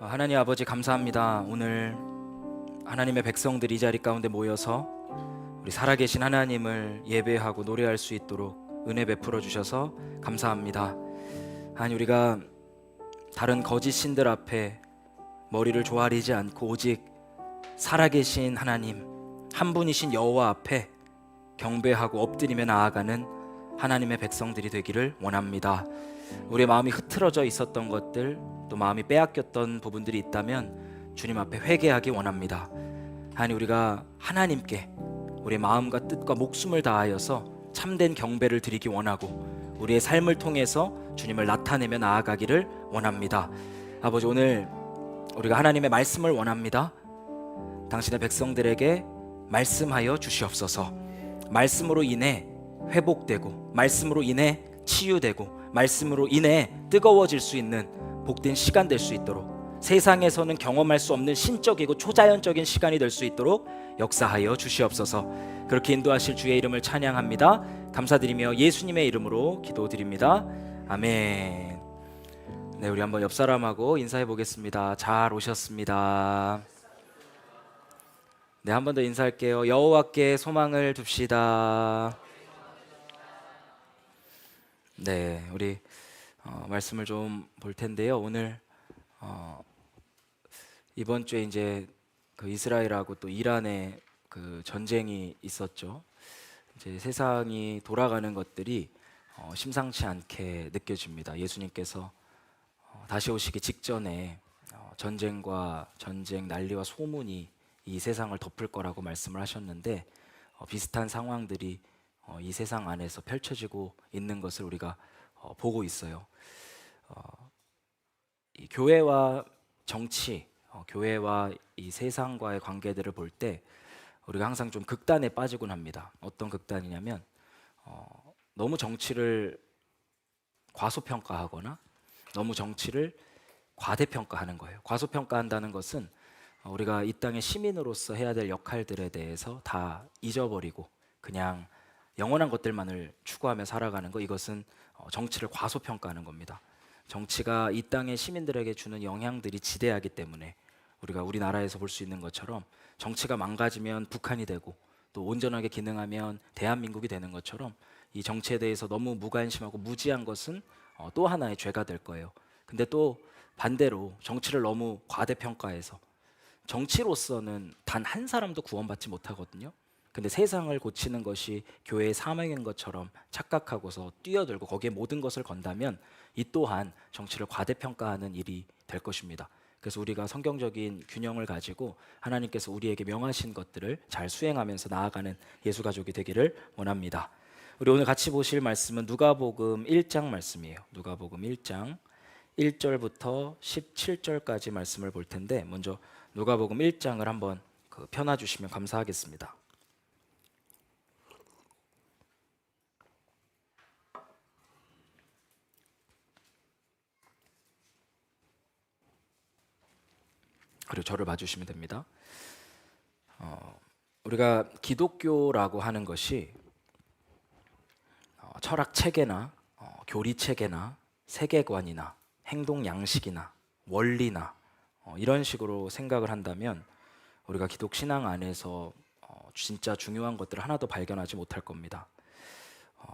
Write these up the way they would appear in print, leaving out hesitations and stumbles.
하나님 아버지 감사합니다. 오늘 하나님의 백성들이 이 자리 가운데 모여서 우리 살아계신 하나님을 예배하고 노래할 수 있도록 은혜 베풀어 주셔서 감사합니다. 하나님, 우리가 다른 거짓 신들 앞에 머리를 조아리지 않고 오직 살아계신 하나님 한 분이신 여호와 앞에 경배하고 엎드리며 나아가는 하나님의 백성들이 되기를 원합니다. 우리의 마음이 흐트러져 있었던 것들, 또 마음이 빼앗겼던 부분들이 있다면 주님 앞에 회개하기 원합니다. 하나님, 우리가 하나님께 우리의 마음과 뜻과 목숨을 다하여서 참된 경배를 드리기 원하고 우리의 삶을 통해서 주님을 나타내며 나아가기를 원합니다. 아버지, 오늘 우리가 하나님의 말씀을 원합니다. 당신의 백성들에게 말씀하여 주시옵소서. 말씀으로 인해 회복되고, 말씀으로 인해 치유되고, 말씀으로 인해 뜨거워질 수 있는 복된 시간 될 수 있도록, 세상에서는 경험할 수 없는 신적이고 초자연적인 시간이 될 수 있도록 역사하여 주시옵소서. 그렇게 인도하실 주의 이름을 찬양합니다. 감사드리며 예수님의 이름으로 기도드립니다. 아멘. 네, 우리 한번 옆 사람하고 인사해 보겠습니다. 잘 오셨습니다. 네, 한 번 더 인사할게요. 여호와께 소망을 둡시다. 네, 우리 말씀을 좀 볼 텐데요. 오늘 이번 주에 이제 그 이스라엘하고 또 이란의 그 전쟁이 있었죠. 이제 세상이 돌아가는 것들이 심상치 않게 느껴집니다. 예수님께서 다시 오시기 직전에 전쟁과 전쟁, 난리와 소문이 이 세상을 덮을 거라고 말씀을 하셨는데 비슷한 상황들이 이 세상 안에서 펼쳐지고 있는 것을 우리가 보고 있어요. 이 교회와 정치, 교회와 이 세상과의 관계들을 볼 때 우리가 항상 좀 극단에 빠지곤 합니다. 어떤 극단이냐면 너무 정치를 과소평가하거나 너무 정치를 과대평가하는 거예요. 과소평가한다는 것은 우리가 이 땅의 시민으로서 해야 될 역할들에 대해서 다 잊어버리고 그냥 영원한 것들만을 추구하며 살아가는 것, 이것은 정치를 과소평가하는 겁니다. 정치가 이 땅의 시민들에게 주는 영향들이 지대하기 때문에 우리가 우리나라에서 볼 수 있는 것처럼 정치가 망가지면 북한이 되고 또 온전하게 기능하면 대한민국이 되는 것처럼 이 정치에 대해서 너무 무관심하고 무지한 것은 또 하나의 죄가 될 거예요. 근데 또 반대로 정치를 너무 과대평가해서 정치로서는 단 한 사람도 구원받지 못하거든요. 근데 세상을 고치는 것이 교회의 사명인 것처럼 착각하고서 뛰어들고 거기에 모든 것을 건다면 이 또한 정치를 과대평가하는 일이 될 것입니다. 그래서 우리가 성경적인 균형을 가지고 하나님께서 우리에게 명하신 것들을 잘 수행하면서 나아가는 예수 가족이 되기를 원합니다. 우리 오늘 같이 보실 말씀은 누가복음 1장 말씀이에요. 누가복음 1장 1절부터 17절까지 말씀을 볼 텐데, 먼저 누가복음 1장을 한번 펴놔 주시면 감사하겠습니다. 그리고 저를 봐주시면 됩니다. 우리가 기독교라고 하는 것이 철학 체계나 교리 체계나 세계관이나 행동 양식이나 원리나 이런 식으로 생각을 한다면 우리가 기독 신앙 안에서 진짜 중요한 것들을 하나도 발견하지 못할 겁니다.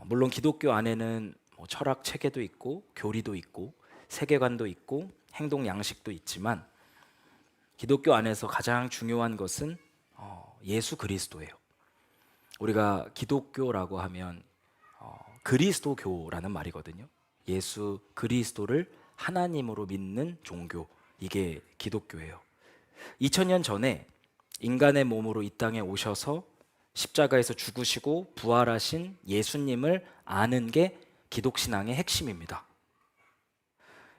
물론 기독교 안에는 철학 체계도 있고 교리도 있고 세계관도 있고 행동 양식도 있지만 기독교 안에서 가장 중요한 것은 예수 그리스도예요. 우리가 기독교라고 하면 그리스도교라는 말이거든요. 예수 그리스도를 하나님으로 믿는 종교, 이게 기독교예요. 2000년 전에 인간의 몸으로 이 땅에 오셔서 십자가에서 죽으시고 부활하신 예수님을 아는 게 기독신앙의 핵심입니다.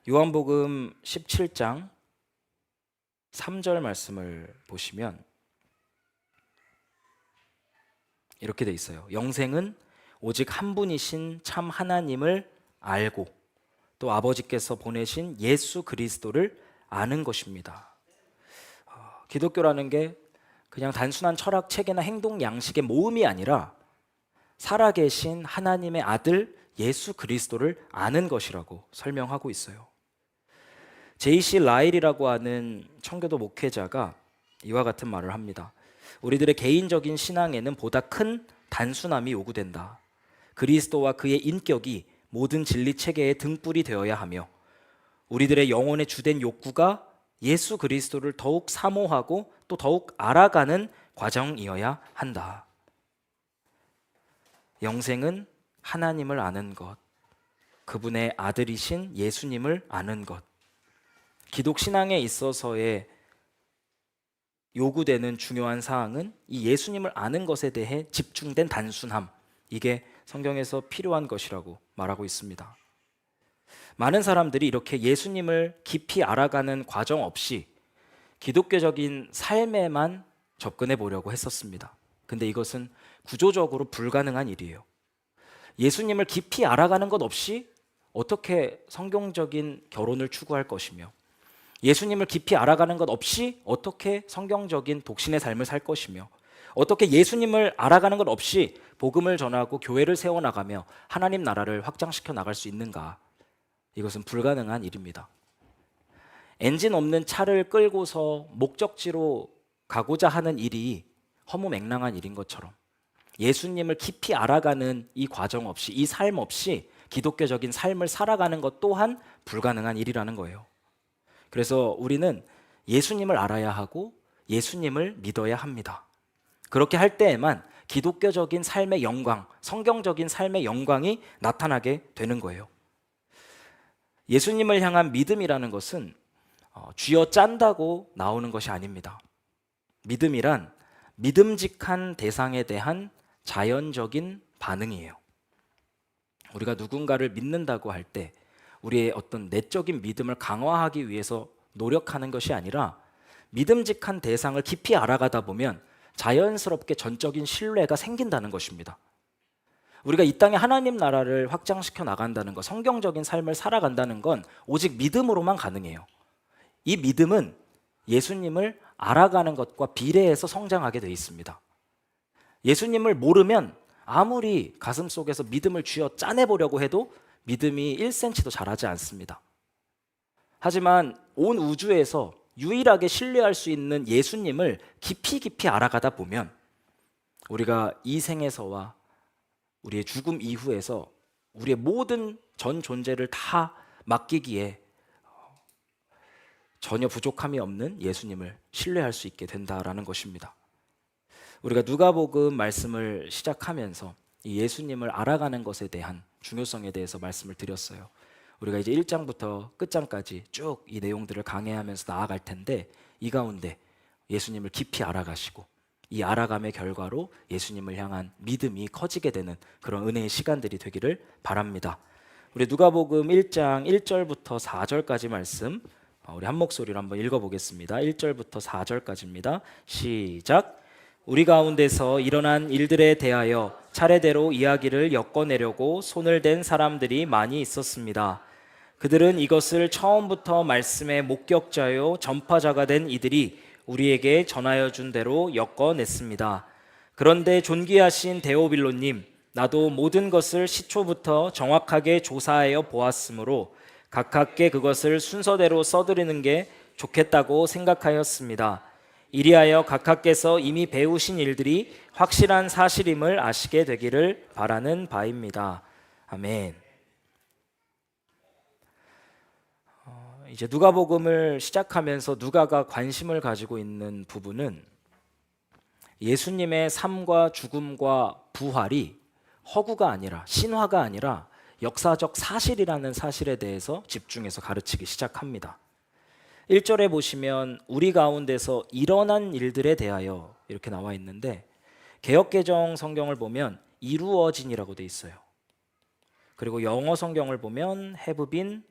요한복음 17장 3절 말씀을 보시면 이렇게 돼 있어요. 영생은 오직 한 분이신 참 하나님을 알고 또 아버지께서 보내신 예수 그리스도를 아는 것입니다. 기독교라는 게 그냥 단순한 철학 체계나 행동 양식의 모음이 아니라 살아계신 하나님의 아들 예수 그리스도를 아는 것이라고 설명하고 있어요. J.C. 라일이라고 하는 청교도 목회자가 이와 같은 말을 합니다. 우리들의 개인적인 신앙에는 보다 큰 단순함이 요구된다. 그리스도와 그의 인격이 모든 진리 체계의 등불이 되어야 하며 우리들의 영혼의 주된 욕구가 예수 그리스도를 더욱 사모하고 또 더욱 알아가는 과정이어야 한다. 영생은 하나님을 아는 것, 그분의 아들이신 예수님을 아는 것, 기독 신앙에 있어서의 요구되는 중요한 사항은 이 예수님을 아는 것에 대해 집중된 단순함, 이게 성경에서 필요한 것이라고 말하고 있습니다. 많은 사람들이 이렇게 예수님을 깊이 알아가는 과정 없이 기독교적인 삶에만 접근해 보려고 했었습니다. 근데 이것은 구조적으로 불가능한 일이에요. 예수님을 깊이 알아가는 것 없이 어떻게 성경적인 결혼을 추구할 것이며, 예수님을 깊이 알아가는 것 없이 어떻게 성경적인 독신의 삶을 살 것이며, 어떻게 예수님을 알아가는 것 없이 복음을 전하고 교회를 세워나가며 하나님 나라를 확장시켜 나갈 수 있는가? 이것은 불가능한 일입니다. 엔진 없는 차를 끌고서 목적지로 가고자 하는 일이 허무맹랑한 일인 것처럼 예수님을 깊이 알아가는 이 과정 없이, 이 삶 없이 기독교적인 삶을 살아가는 것 또한 불가능한 일이라는 거예요. 그래서 우리는 예수님을 알아야 하고 예수님을 믿어야 합니다. 그렇게 할 때에만 기독교적인 삶의 영광, 성경적인 삶의 영광이 나타나게 되는 거예요. 예수님을 향한 믿음이라는 것은 쥐어 짠다고 나오는 것이 아닙니다. 믿음이란 믿음직한 대상에 대한 자연적인 반응이에요. 우리가 누군가를 믿는다고 할 때 우리의 어떤 내적인 믿음을 강화하기 위해서 노력하는 것이 아니라 믿음직한 대상을 깊이 알아가다 보면 자연스럽게 전적인 신뢰가 생긴다는 것입니다. 우리가 이 땅에 하나님 나라를 확장시켜 나간다는 것, 성경적인 삶을 살아간다는 건 오직 믿음으로만 가능해요. 이 믿음은 예수님을 알아가는 것과 비례해서 성장하게 되어 있습니다. 예수님을 모르면 아무리 가슴속에서 믿음을 쥐어 짜내보려고 해도 믿음이 1cm도 자라지 않습니다. 하지만 온 우주에서 유일하게 신뢰할 수 있는 예수님을 깊이 알아가다 보면 우리가 이 생에서와 우리의 죽음 이후에서 우리의 모든 전 존재를 다 맡기기에 전혀 부족함이 없는 예수님을 신뢰할 수 있게 된다라는 것입니다. 우리가 누가복음 말씀을 시작하면서 이 예수님을 알아가는 것에 대한 중요성에 대해서 말씀을 드렸어요. 우리가 이제 1장부터 끝장까지 쭉 이 내용들을 강해하면서 나아갈 텐데, 이 가운데 예수님을 깊이 알아가시고 이 알아감의 결과로 예수님을 향한 믿음이 커지게 되는 그런 은혜의 시간들이 되기를 바랍니다. 우리 누가복음 1장 1절부터 4절까지 말씀 우리 한 목소리로 한번 읽어보겠습니다. 1절부터 4절까지입니다. 시작. 우리 가운데서 일어난 일들에 대하여 차례대로 이야기를 엮어내려고 손을 댄 사람들이 많이 있었습니다. 그들은 이것을 처음부터 말씀의 목격자요 전파자가 된 이들이 우리에게 전하여 준 대로 엮어냈습니다. 그런데 존귀하신 데오빌로님, 나도 모든 것을 시초부터 정확하게 조사하여 보았으므로 가깝게 그것을 순서대로 써드리는 게 좋겠다고 생각하였습니다. 이리하여 각하께서 이미 배우신 일들이 확실한 사실임을 아시게 되기를 바라는 바입니다. 아멘. 이제 누가복음을 시작하면서 누가가 관심을 가지고 있는 부분은 예수님의 삶과 죽음과 부활이 허구가 아니라, 신화가 아니라 역사적 사실이라는 사실에 대해서 집중해서 가르치기 시작합니다. 1절에 보시면 우리 가운데서 일어난 일들에 대하여 이렇게 나와 있는데, 개역개정 성경을 보면 이루어진이라고 돼 있어요. 그리고 영어 성경을 보면 have been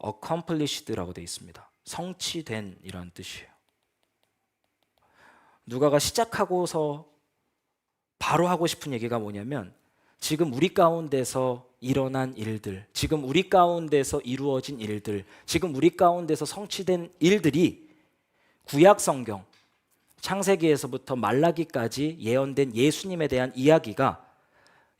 accomplished라고 돼 있습니다. 성취된 이라는 뜻이에요. 누가가 시작하고서 바로 하고 싶은 얘기가 뭐냐면, 지금 우리 가운데서 일어난 일들, 지금 우리 가운데서 이루어진 일들, 지금 우리 가운데서 성취된 일들이 구약 성경 창세기에서부터 말라기까지 예언된 예수님에 대한 이야기가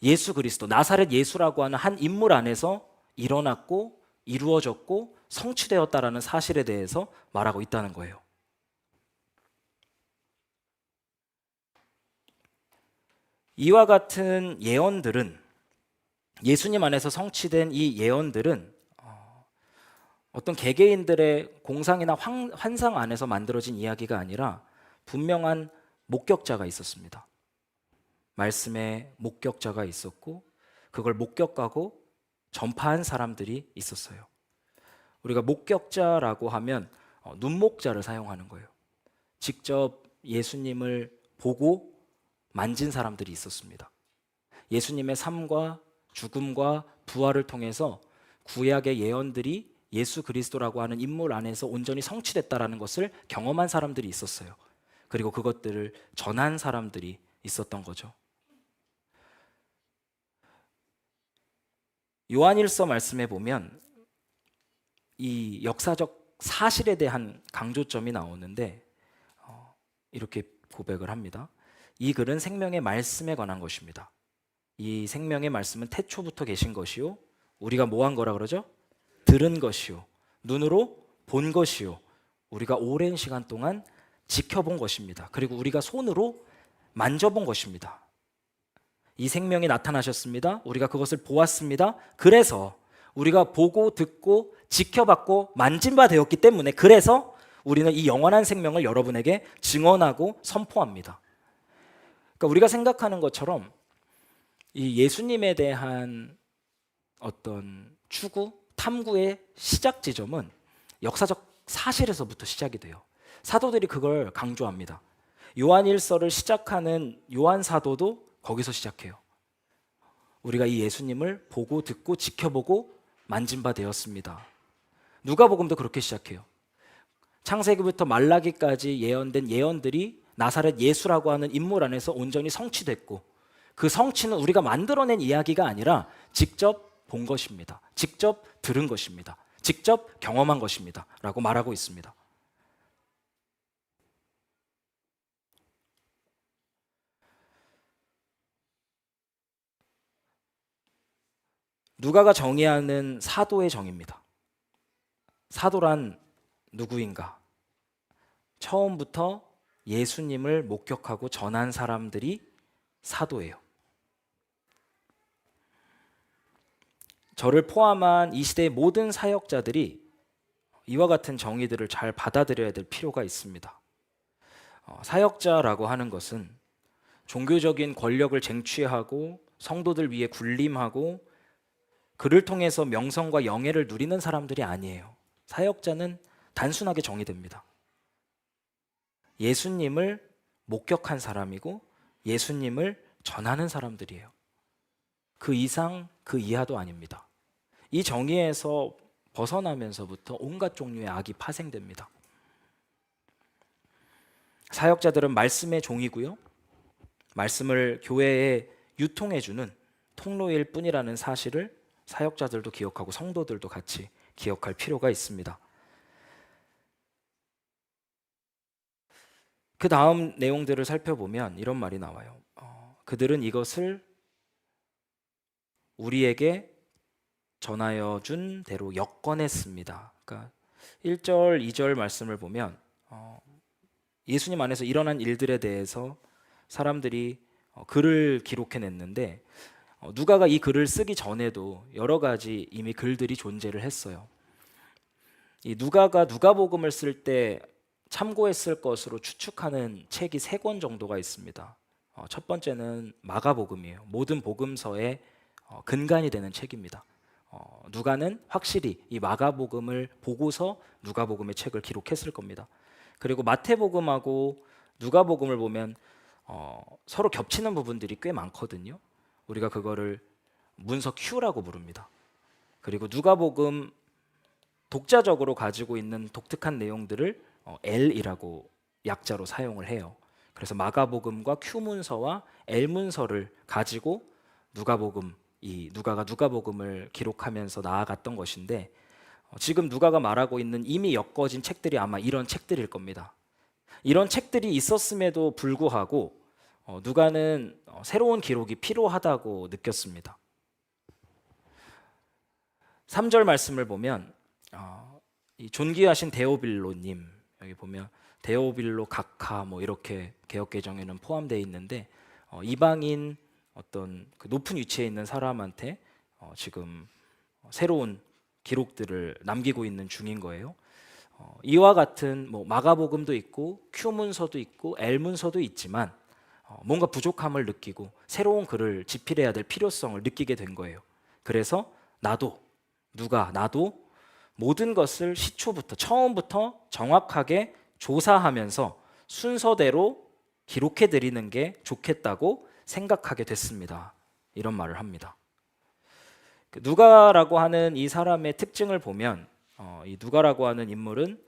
예수 그리스도, 나사렛 예수라고 하는 한 인물 안에서 일어났고 이루어졌고 성취되었다라는 사실에 대해서 말하고 있다는 거예요. 이와 같은 예언들은, 예수님 안에서 성취된 이 예언들은 어떤 개개인들의 공상이나 환상 안에서 만들어진 이야기가 아니라 분명한 목격자가 있었습니다. 말씀에 목격자가 있었고 그걸 목격하고 전파한 사람들이 있었어요. 우리가 목격자라고 하면 눈목자를 사용하는 거예요. 직접 예수님을 보고 만진 사람들이 있었습니다. 예수님의 삶과 죽음과 부활을 통해서 구약의 예언들이 예수 그리스도라고 하는 인물 안에서 온전히 성취됐다라는 것을 경험한 사람들이 있었어요. 그리고 그것들을 전한 사람들이 있었던 거죠. 요한일서 말씀에 보면 이 역사적 사실에 대한 강조점이 나오는데 이렇게 고백을 합니다. 이 글은 생명의 말씀에 관한 것입니다. 이 생명의 말씀은 태초부터 계신 것이요, 우리가 뭐 한 거라 그러죠? 들은 것이요, 눈으로 본 것이요, 우리가 오랜 시간 동안 지켜본 것입니다. 그리고 우리가 손으로 만져본 것입니다. 이 생명이 나타나셨습니다. 우리가 그것을 보았습니다. 그래서 우리가 보고 듣고 지켜봤고 만진 바 되었기 때문에, 그래서 우리는 이 영원한 생명을 여러분에게 증언하고 선포합니다. 그러니까 우리가 생각하는 것처럼 이 예수님에 대한 어떤 추구, 탐구의 시작 지점은 역사적 사실에서부터 시작이 돼요. 사도들이 그걸 강조합니다. 요한일서를 시작하는 요한 사도도 거기서 시작해요. 우리가 이 예수님을 보고 듣고 지켜보고 만진 바 되었습니다. 누가복음도 그렇게 시작해요. 창세기부터 말라기까지 예언된 예언들이 나사렛 예수라고 하는 인물 안에서 온전히 성취됐고, 그 성취는 우리가 만들어낸 이야기가 아니라 직접 본 것입니다. 직접 들은 것입니다. 직접 경험한 것입니다. 라고 말하고 있습니다. 누가가 정의하는 사도의 정의입니다. 사도란 누구인가? 처음부터 예수님을 목격하고 전한 사람들이 사도예요. 저를 포함한 이 시대의 모든 사역자들이 이와 같은 정의들을 잘 받아들여야 될 필요가 있습니다. 사역자라고 하는 것은 종교적인 권력을 쟁취하고 성도들 위해 군림하고 그를 통해서 명성과 영예를 누리는 사람들이 아니에요. 사역자는 단순하게 정의됩니다. 예수님을 목격한 사람이고 예수님을 전하는 사람들이에요. 그 이상 그 이하도 아닙니다. 이 정의에서 벗어나면서부터 온갖 종류의 악이 파생됩니다. 사역자들은 말씀의 종이고요, 말씀을 교회에 유통해주는 통로일 뿐이라는 사실을 사역자들도 기억하고 성도들도 같이 기억할 필요가 있습니다. 그 다음 내용들을 살펴보면 이런 말이 나와요. 그들은 이것을 우리에게 전하여 준 대로 엮어냈습니다. 그러니까 1절, 2절 말씀을 보면 예수님 안에서 일어난 일들에 대해서 사람들이 글을 기록해냈는데, 누가가 이 글을 쓰기 전에도 여러 가지 이미 글들이 존재를 했어요. 이 누가가 누가복음을 쓸 때 참고했을 것으로 추측하는 책이 3권 정도가 있습니다. 첫 번째는 마가복음이에요. 모든 복음서의 근간이 되는 책입니다. 누가는 확실히 이 마가복음을 보고서 누가복음의 책을 기록했을 겁니다. 그리고 마태복음하고 누가복음을 보면 서로 겹치는 부분들이 꽤 많거든요. 우리가 그거를 문서 Q라고 부릅니다. 그리고 누가복음 독자적으로 가지고 있는 독특한 내용들을 L이라고 약자로 사용을 해요. 그래서 마가복음과 Q문서와 L문서를 가지고 누가가 누가복음을 기록하면서 나아갔던 것인데, 지금 누가가 말하고 있는 이미 엮어진 책들이 아마 이런 책들일 겁니다. 이런 책들이 있었음에도 불구하고 누가는 새로운 기록이 필요하다고 느꼈습니다. 3절 말씀을 보면 이 존귀하신 데오빌로님, 여기 보면 데오빌로 각하 뭐 이렇게 개역개정에는 포함되어 있는데 이방인 어떤 그 높은 위치에 있는 사람한테 지금 새로운 기록들을 남기고 있는 중인 거예요. 이와 같은 뭐 마가복음도 있고 Q 문서도 있고 L 문서도 있지만 뭔가 부족함을 느끼고 새로운 글을 집필해야 될 필요성을 느끼게 된 거예요. 그래서 나도 모든 것을 시초부터 처음부터 정확하게 조사하면서 순서대로 기록해 드리는 게 좋겠다고 생각하게 됐습니다. 이런 말을 합니다. 누가라고 하는 이 사람의 특징을 보면 이 누가라고 하는 인물은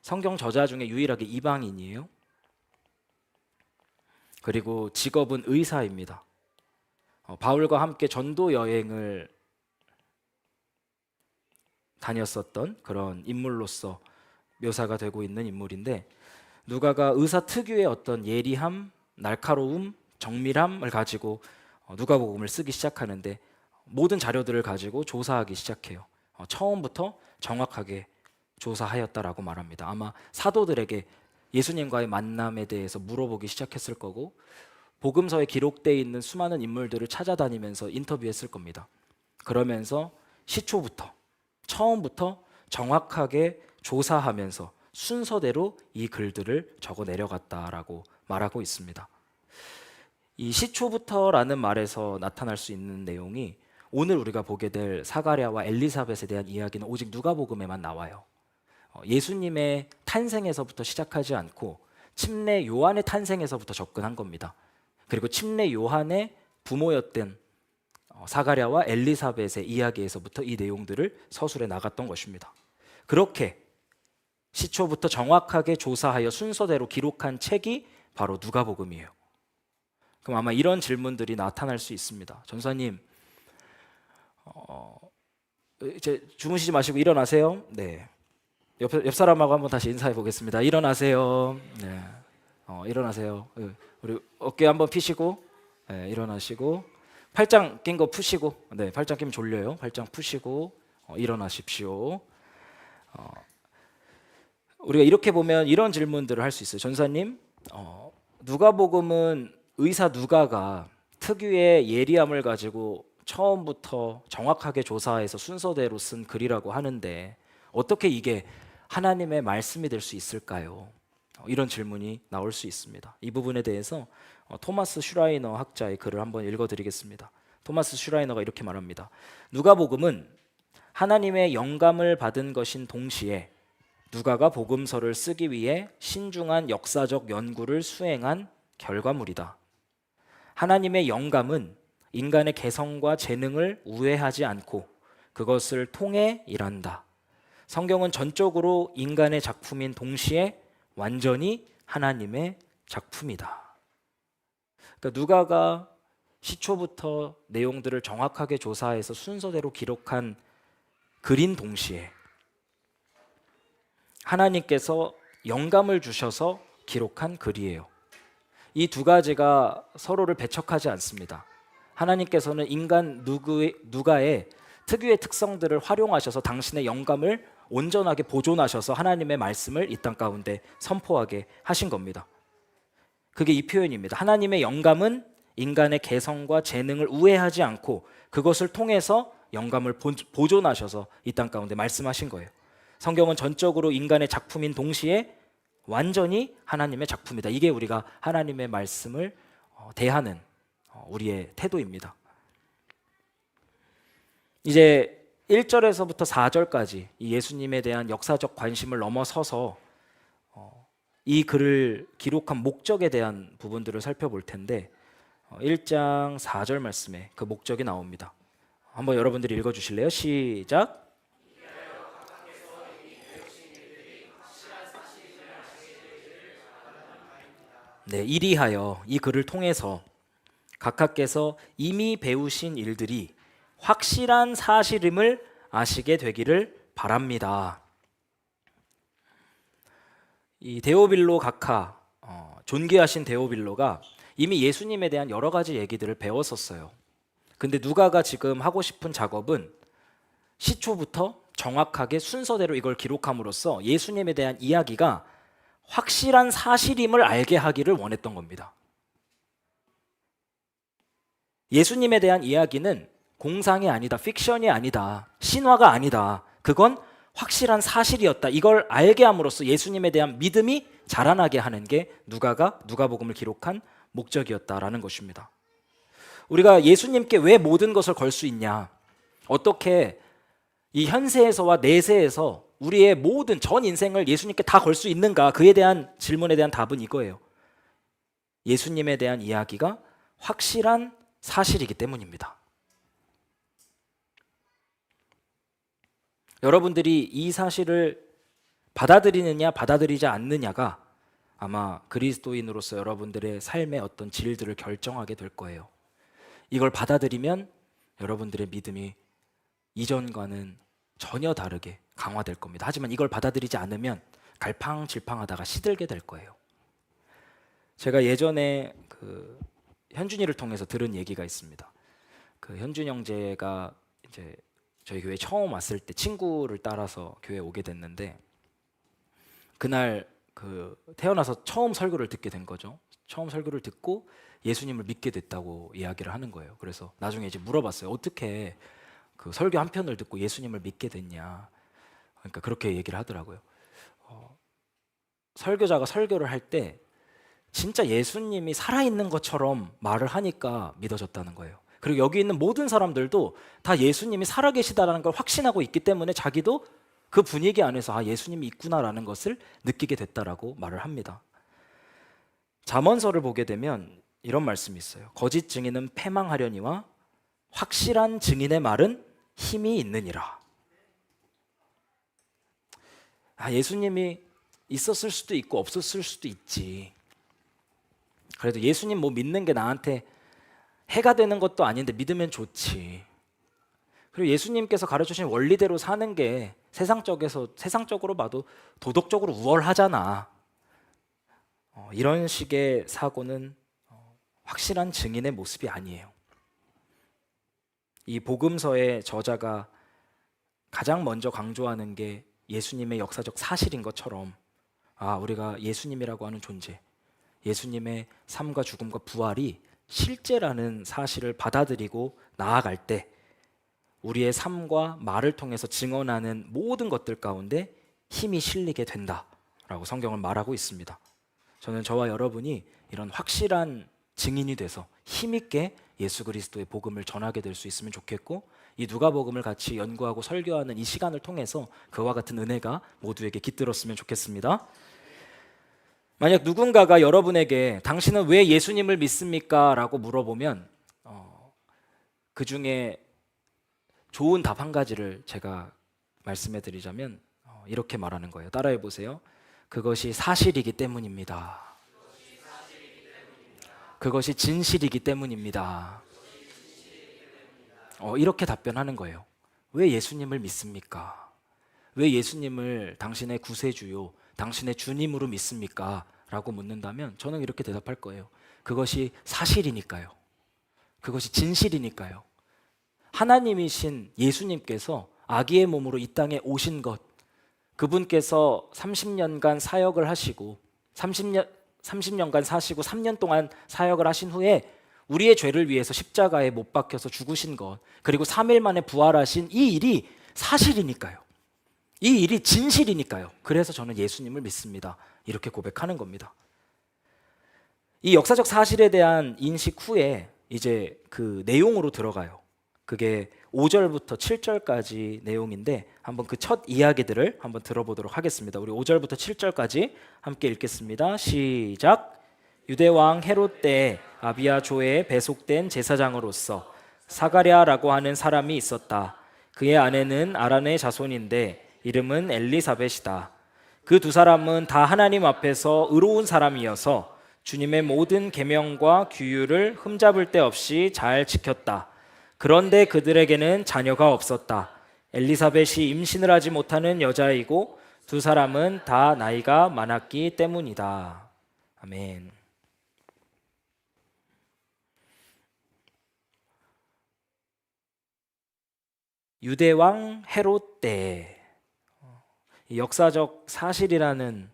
성경 저자 중에 유일하게 이방인이에요. 그리고 직업은 의사입니다. 바울과 함께 전도 여행을 다녔었던 그런 인물로서 묘사가 되고 있는 인물인데, 누가가 의사 특유의 어떤 예리함, 날카로움, 정밀함을 가지고 누가복음을 쓰기 시작하는데 모든 자료들을 가지고 조사하기 시작해요. 처음부터 정확하게 조사하였다라고 말합니다. 아마 사도들에게 예수님과의 만남에 대해서 물어보기 시작했을 거고 복음서에 기록되어 있는 수많은 인물들을 찾아다니면서 인터뷰했을 겁니다. 그러면서 시초부터 처음부터 정확하게 조사하면서 순서대로 이 글들을 적어 내려갔다라고 말하고 있습니다. 이 시초부터라는 말에서 나타날 수 있는 내용이 오늘 우리가 보게 될 사가랴와 엘리사벳에 대한 이야기는 오직 누가복음에만 나와요. 예수님의 탄생에서부터 시작하지 않고 침례 요한의 탄생에서부터 접근한 겁니다. 그리고 침례 요한의 부모였던 사가랴와 엘리사벳의 이야기에서부터 이 내용들을 서술해 나갔던 것입니다. 그렇게 시초부터 정확하게 조사하여 순서대로 기록한 책이 바로 누가복음이에요. 그럼 아마 이런 질문들이 나타날 수 있습니다. 전사님, 이제 주무시지 마시고 일어나세요. 네. 옆 사람하고 한번 다시 인사해 보겠습니다. 일어나세요. 네. 일어나세요. 우리 어깨 한번 피시고, 네, 일어나시고, 팔짱 낀 거 푸시고, 네, 팔짱 끼면 졸려요. 팔짱 푸시고 일어나십시오. 우리가 이렇게 보면 이런 질문들을 할 수 있어요. 전사님, 누가복음은 의사 누가가 특유의 예리함을 가지고 처음부터 정확하게 조사해서 순서대로 쓴 글이라고 하는데 어떻게 이게 하나님의 말씀이 될 수 있을까요? 이런 질문이 나올 수 있습니다. 이 부분에 대해서 토마스 슈라이너 학자의 글을 한번 읽어드리겠습니다. 토마스 슈라이너가 이렇게 말합니다. 누가복음은 하나님의 영감을 받은 것인 동시에 누가가 복음서를 쓰기 위해 신중한 역사적 연구를 수행한 결과물이다. 하나님의 영감은 인간의 개성과 재능을 우회하지 않고 그것을 통해 일한다. 성경은 전적으로 인간의 작품인 동시에 완전히 하나님의 작품이다. 그러니까 누가가 시초부터 내용들을 정확하게 조사해서 순서대로 기록한 글인 동시에 하나님께서 영감을 주셔서 기록한 글이에요. 이 두 가지가 서로를 배척하지 않습니다. 하나님께서는 인간 누가의 특유의 특성들을 활용하셔서 당신의 영감을 온전하게 보존하셔서 하나님의 말씀을 이 땅 가운데 선포하게 하신 겁니다. 그게 이 표현입니다. 하나님의 영감은 인간의 개성과 재능을 우회하지 않고 그것을 통해서 영감을 보존하셔서 이 땅 가운데 말씀하신 거예요. 성경은 전적으로 인간의 작품인 동시에 완전히 하나님의 작품이다. 이게 우리가 하나님의 말씀을 대하는 우리의 태도입니다. 이제 1절에서부터 4절까지 이 예수님에 대한 역사적 관심을 넘어서서 이 글을 기록한 목적에 대한 부분들을 살펴볼 텐데 1장 4절 말씀에 그 목적이 나옵니다. 한번 여러분들이 읽어주실래요? 시작. 네, 이리하여 이 글을 통해서 각하께서 이미 배우신 일들이 확실한 사실임을 아시게 되기를 바랍니다. 이 데오빌로 각하, 존귀하신 데오빌로가 이미 예수님에 대한 여러 가지 얘기들을 배웠었어요. 근데 누가가 지금 하고 싶은 작업은 시초부터 정확하게 순서대로 이걸 기록함으로써 예수님에 대한 이야기가 확실한 사실임을 알게 하기를 원했던 겁니다. 예수님에 대한 이야기는 공상이 아니다, 픽션이 아니다, 신화가 아니다. 그건 확실한 사실이었다. 이걸 알게 함으로써 예수님에 대한 믿음이 자라나게 하는 게 누가복음을 기록한 목적이었다라는 것입니다. 우리가 예수님께 왜 모든 것을 걸 수 있냐? 어떻게 이 현세에서와 내세에서 우리의 모든 전 인생을 예수님께 다 걸 수 있는가? 그에 대한 질문에 대한 답은 이거예요. 예수님에 대한 이야기가 확실한 사실이기 때문입니다. 여러분들이 이 사실을 받아들이느냐 받아들이지 않느냐가 아마 그리스도인으로서 여러분들의 삶의 어떤 질들을 결정하게 될 거예요. 이걸 받아들이면 여러분들의 믿음이 이전과는 전혀 다르게 강화될 겁니다. 하지만 이걸 받아들이지 않으면 갈팡질팡하다가 시들게 될 거예요. 제가 예전에 현준이를 통해서 들은 얘기가 있습니다. 현준 형제가 이제 저희 교회 처음 왔을 때 친구를 따라서 교회에 오게 됐는데 그날 태어나서 처음 설교를 듣게 된 거죠. 처음 설교를 듣고 예수님을 믿게 됐다고 이야기를 하는 거예요. 그래서 나중에 이제 물어봤어요. 어떻게 설교 한 편을 듣고 예수님을 믿게 됐냐? 그러니까 그렇게 얘기를 하더라고요. 설교자가 설교를 할 때 진짜 예수님이 살아있는 것처럼 말을 하니까 믿어졌다는 거예요. 그리고 여기 있는 모든 사람들도 다 예수님이 살아계시다라는 걸 확신하고 있기 때문에 자기도 그 분위기 안에서 예수님이 있구나라는 것을 느끼게 됐다라고 말을 합니다. 잠언서를 보게 되면 이런 말씀이 있어요. 거짓 증인은 패망하려니와 확실한 증인의 말은 힘이 있느니라. 예수님이 있었을 수도 있고 없었을 수도 있지. 그래도 예수님 믿는 게 나한테 해가 되는 것도 아닌데 믿으면 좋지. 그리고 예수님께서 가르쳐주신 원리대로 사는 게 세상적으로 봐도 도덕적으로 우월하잖아. 이런 식의 사고는 확실한 증인의 모습이 아니에요. 이 복음서의 저자가 가장 먼저 강조하는 게 예수님의 역사적 사실인 것처럼 우리가 예수님이라고 하는 존재, 예수님의 삶과 죽음과 부활이 실제라는 사실을 받아들이고 나아갈 때 우리의 삶과 말을 통해서 증언하는 모든 것들 가운데 힘이 실리게 된다라고 성경은 말하고 있습니다. 저는 저와 여러분이 이런 확실한 증인이 돼서 힘있게 예수 그리스도의 복음을 전하게 될 수 있으면 좋겠고, 이 누가복음을 같이 연구하고 설교하는 이 시간을 통해서 그와 같은 은혜가 모두에게 깃들었으면 좋겠습니다. 만약 누군가가 여러분에게 당신은 왜 예수님을 믿습니까? 라고 물어보면 그 중에 좋은 답 한 가지를 제가 말씀해 드리자면 이렇게 말하는 거예요. 따라해 보세요. 그것이 사실이기 때문입니다. 그것이 진실이기 때문입니다. 이렇게 답변하는 거예요. 왜 예수님을 믿습니까? 왜 예수님을 당신의 구세주요, 당신의 주님으로 믿습니까? 라고 묻는다면 저는 이렇게 대답할 거예요. 그것이 사실이니까요. 그것이 진실이니까요. 하나님이신 예수님께서 아기의 몸으로 이 땅에 오신 것, 그분께서 30년간 사역을 하시고 30년간 사시고 3년 동안 사역을 하신 후에 우리의 죄를 위해서 십자가에 못 박혀서 죽으신 것, 그리고 3일 만에 부활하신 이 일이 사실이니까요. 이 일이 진실이니까요. 그래서 저는 예수님을 믿습니다. 이렇게 고백하는 겁니다. 이 역사적 사실에 대한 인식 후에 이제 그 내용으로 들어가요. 그게 5절부터 7절까지 내용인데 한번 그 첫 이야기들을 한번 들어보도록 하겠습니다. 우리 5절부터 7절까지 함께 읽겠습니다. 시작. 유대왕 헤롯 때 아비야 조에 배속된 제사장으로서 사가랴라고 하는 사람이 있었다. 그의 아내는 아란의 자손인데 이름은 엘리사벳이다. 그 두 사람은 다 하나님 앞에서 의로운 사람이어서 주님의 모든 계명과 규율을 흠잡을 데 없이 잘 지켰다. 그런데 그들에게는 자녀가 없었다. 엘리사벳이 임신을 하지 못하는 여자이고 두 사람은 다 나이가 많았기 때문이다. 아멘. 유대왕 헤롯 때 이 역사적 사실이라는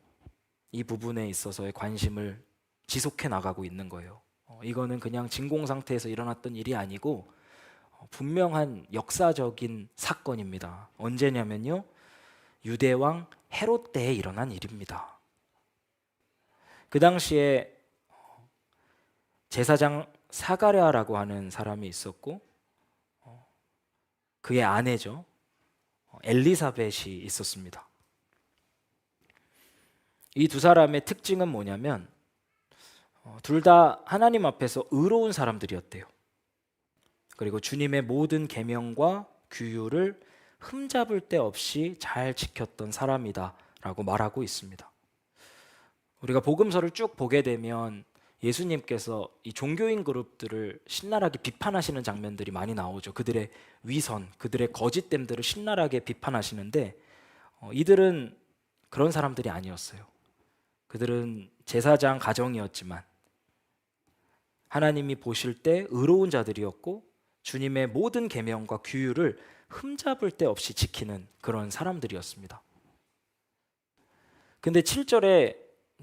이 부분에 있어서의 관심을 지속해 나가고 있는 거예요. 이거는 그냥 진공 상태에서 일어났던 일이 아니고 분명한 역사적인 사건입니다. 언제냐면요, 유대왕 헤롯 때에 일어난 일입니다. 그 당시에 제사장 사가랴라고 하는 사람이 있었고 그의 아내죠, 엘리사벳이 있었습니다. 이 두 사람의 특징은 뭐냐면 둘 다 하나님 앞에서 의로운 사람들이었대요. 그리고 주님의 모든 계명과 규율을 흠잡을 데 없이 잘 지켰던 사람이다라고 말하고 있습니다. 우리가 복음서를 쭉 보게 되면 예수님께서 이 종교인 그룹들을 신랄하게 비판하시는 장면들이 많이 나오죠. 그들의 위선, 그들의 거짓됨들을 신랄하게 비판하시는데 이들은 그런 사람들이 아니었어요. 그들은 제사장 가정이었지만 하나님이 보실 때 의로운 자들이었고 주님의 모든 계명과 규율을 흠잡을 데 없이 지키는 그런 사람들이었습니다. 근데 7절에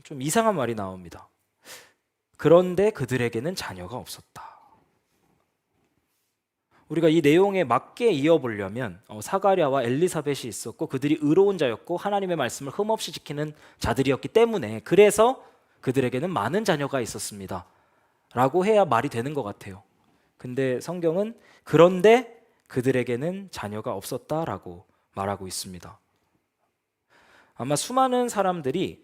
좀 이상한 말이 나옵니다. 그런데 그들에게는 자녀가 없었다. 우리가 이 내용에 맞게 이어보려면 사가랴와 엘리사벳이 있었고 그들이 의로운 자였고 하나님의 말씀을 흠없이 지키는 자들이었기 때문에 그래서 그들에게는 많은 자녀가 있었습니다 라고 해야 말이 되는 것 같아요. 근데 성경은 그런데 그들에게는 자녀가 없었다라고 말하고 있습니다. 아마 수많은 사람들이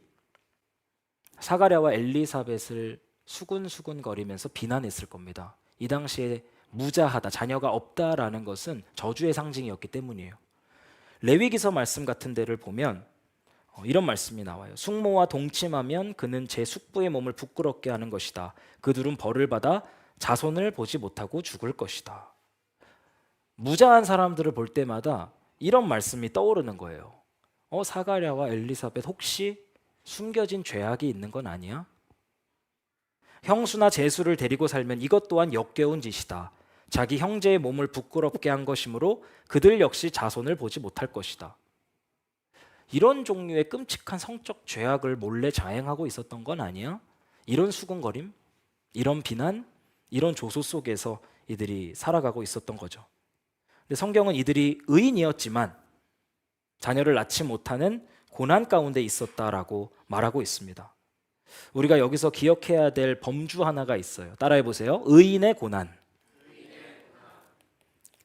사가랴와 엘리사벳을 수군수군거리면서 비난했을 겁니다. 이 당시에 무자하다, 자녀가 없다라는 것은 저주의 상징이었기 때문이에요. 레위기서 말씀 같은 데를 보면 이런 말씀이 나와요. 숙모와 동침하면 그는 제 숙부의 몸을 부끄럽게 하는 것이다. 그 둘은 벌을 받아 자손을 보지 못하고 죽을 것이다. 무자한 사람들을 볼 때마다 이런 말씀이 떠오르는 거예요. 사가랴와 엘리사벳 혹시 숨겨진 죄악이 있는 건 아니야? 형수나 제수를 데리고 살면 이것 또한 역겨운 짓이다. 자기 형제의 몸을 부끄럽게 한 것이므로 그들 역시 자손을 보지 못할 것이다. 이런 종류의 끔찍한 성적 죄악을 몰래 자행하고 있었던 건 아니야? 이런 수군거림, 이런 비난, 이런 조소 속에서 이들이 살아가고 있었던 거죠. 근데 성경은 이들이 의인이었지만 자녀를 낳지 못하는 고난 가운데 있었다라고 말하고 있습니다. 우리가 여기서 기억해야 될 범주 하나가 있어요. 따라해 보세요. 의인의 고난.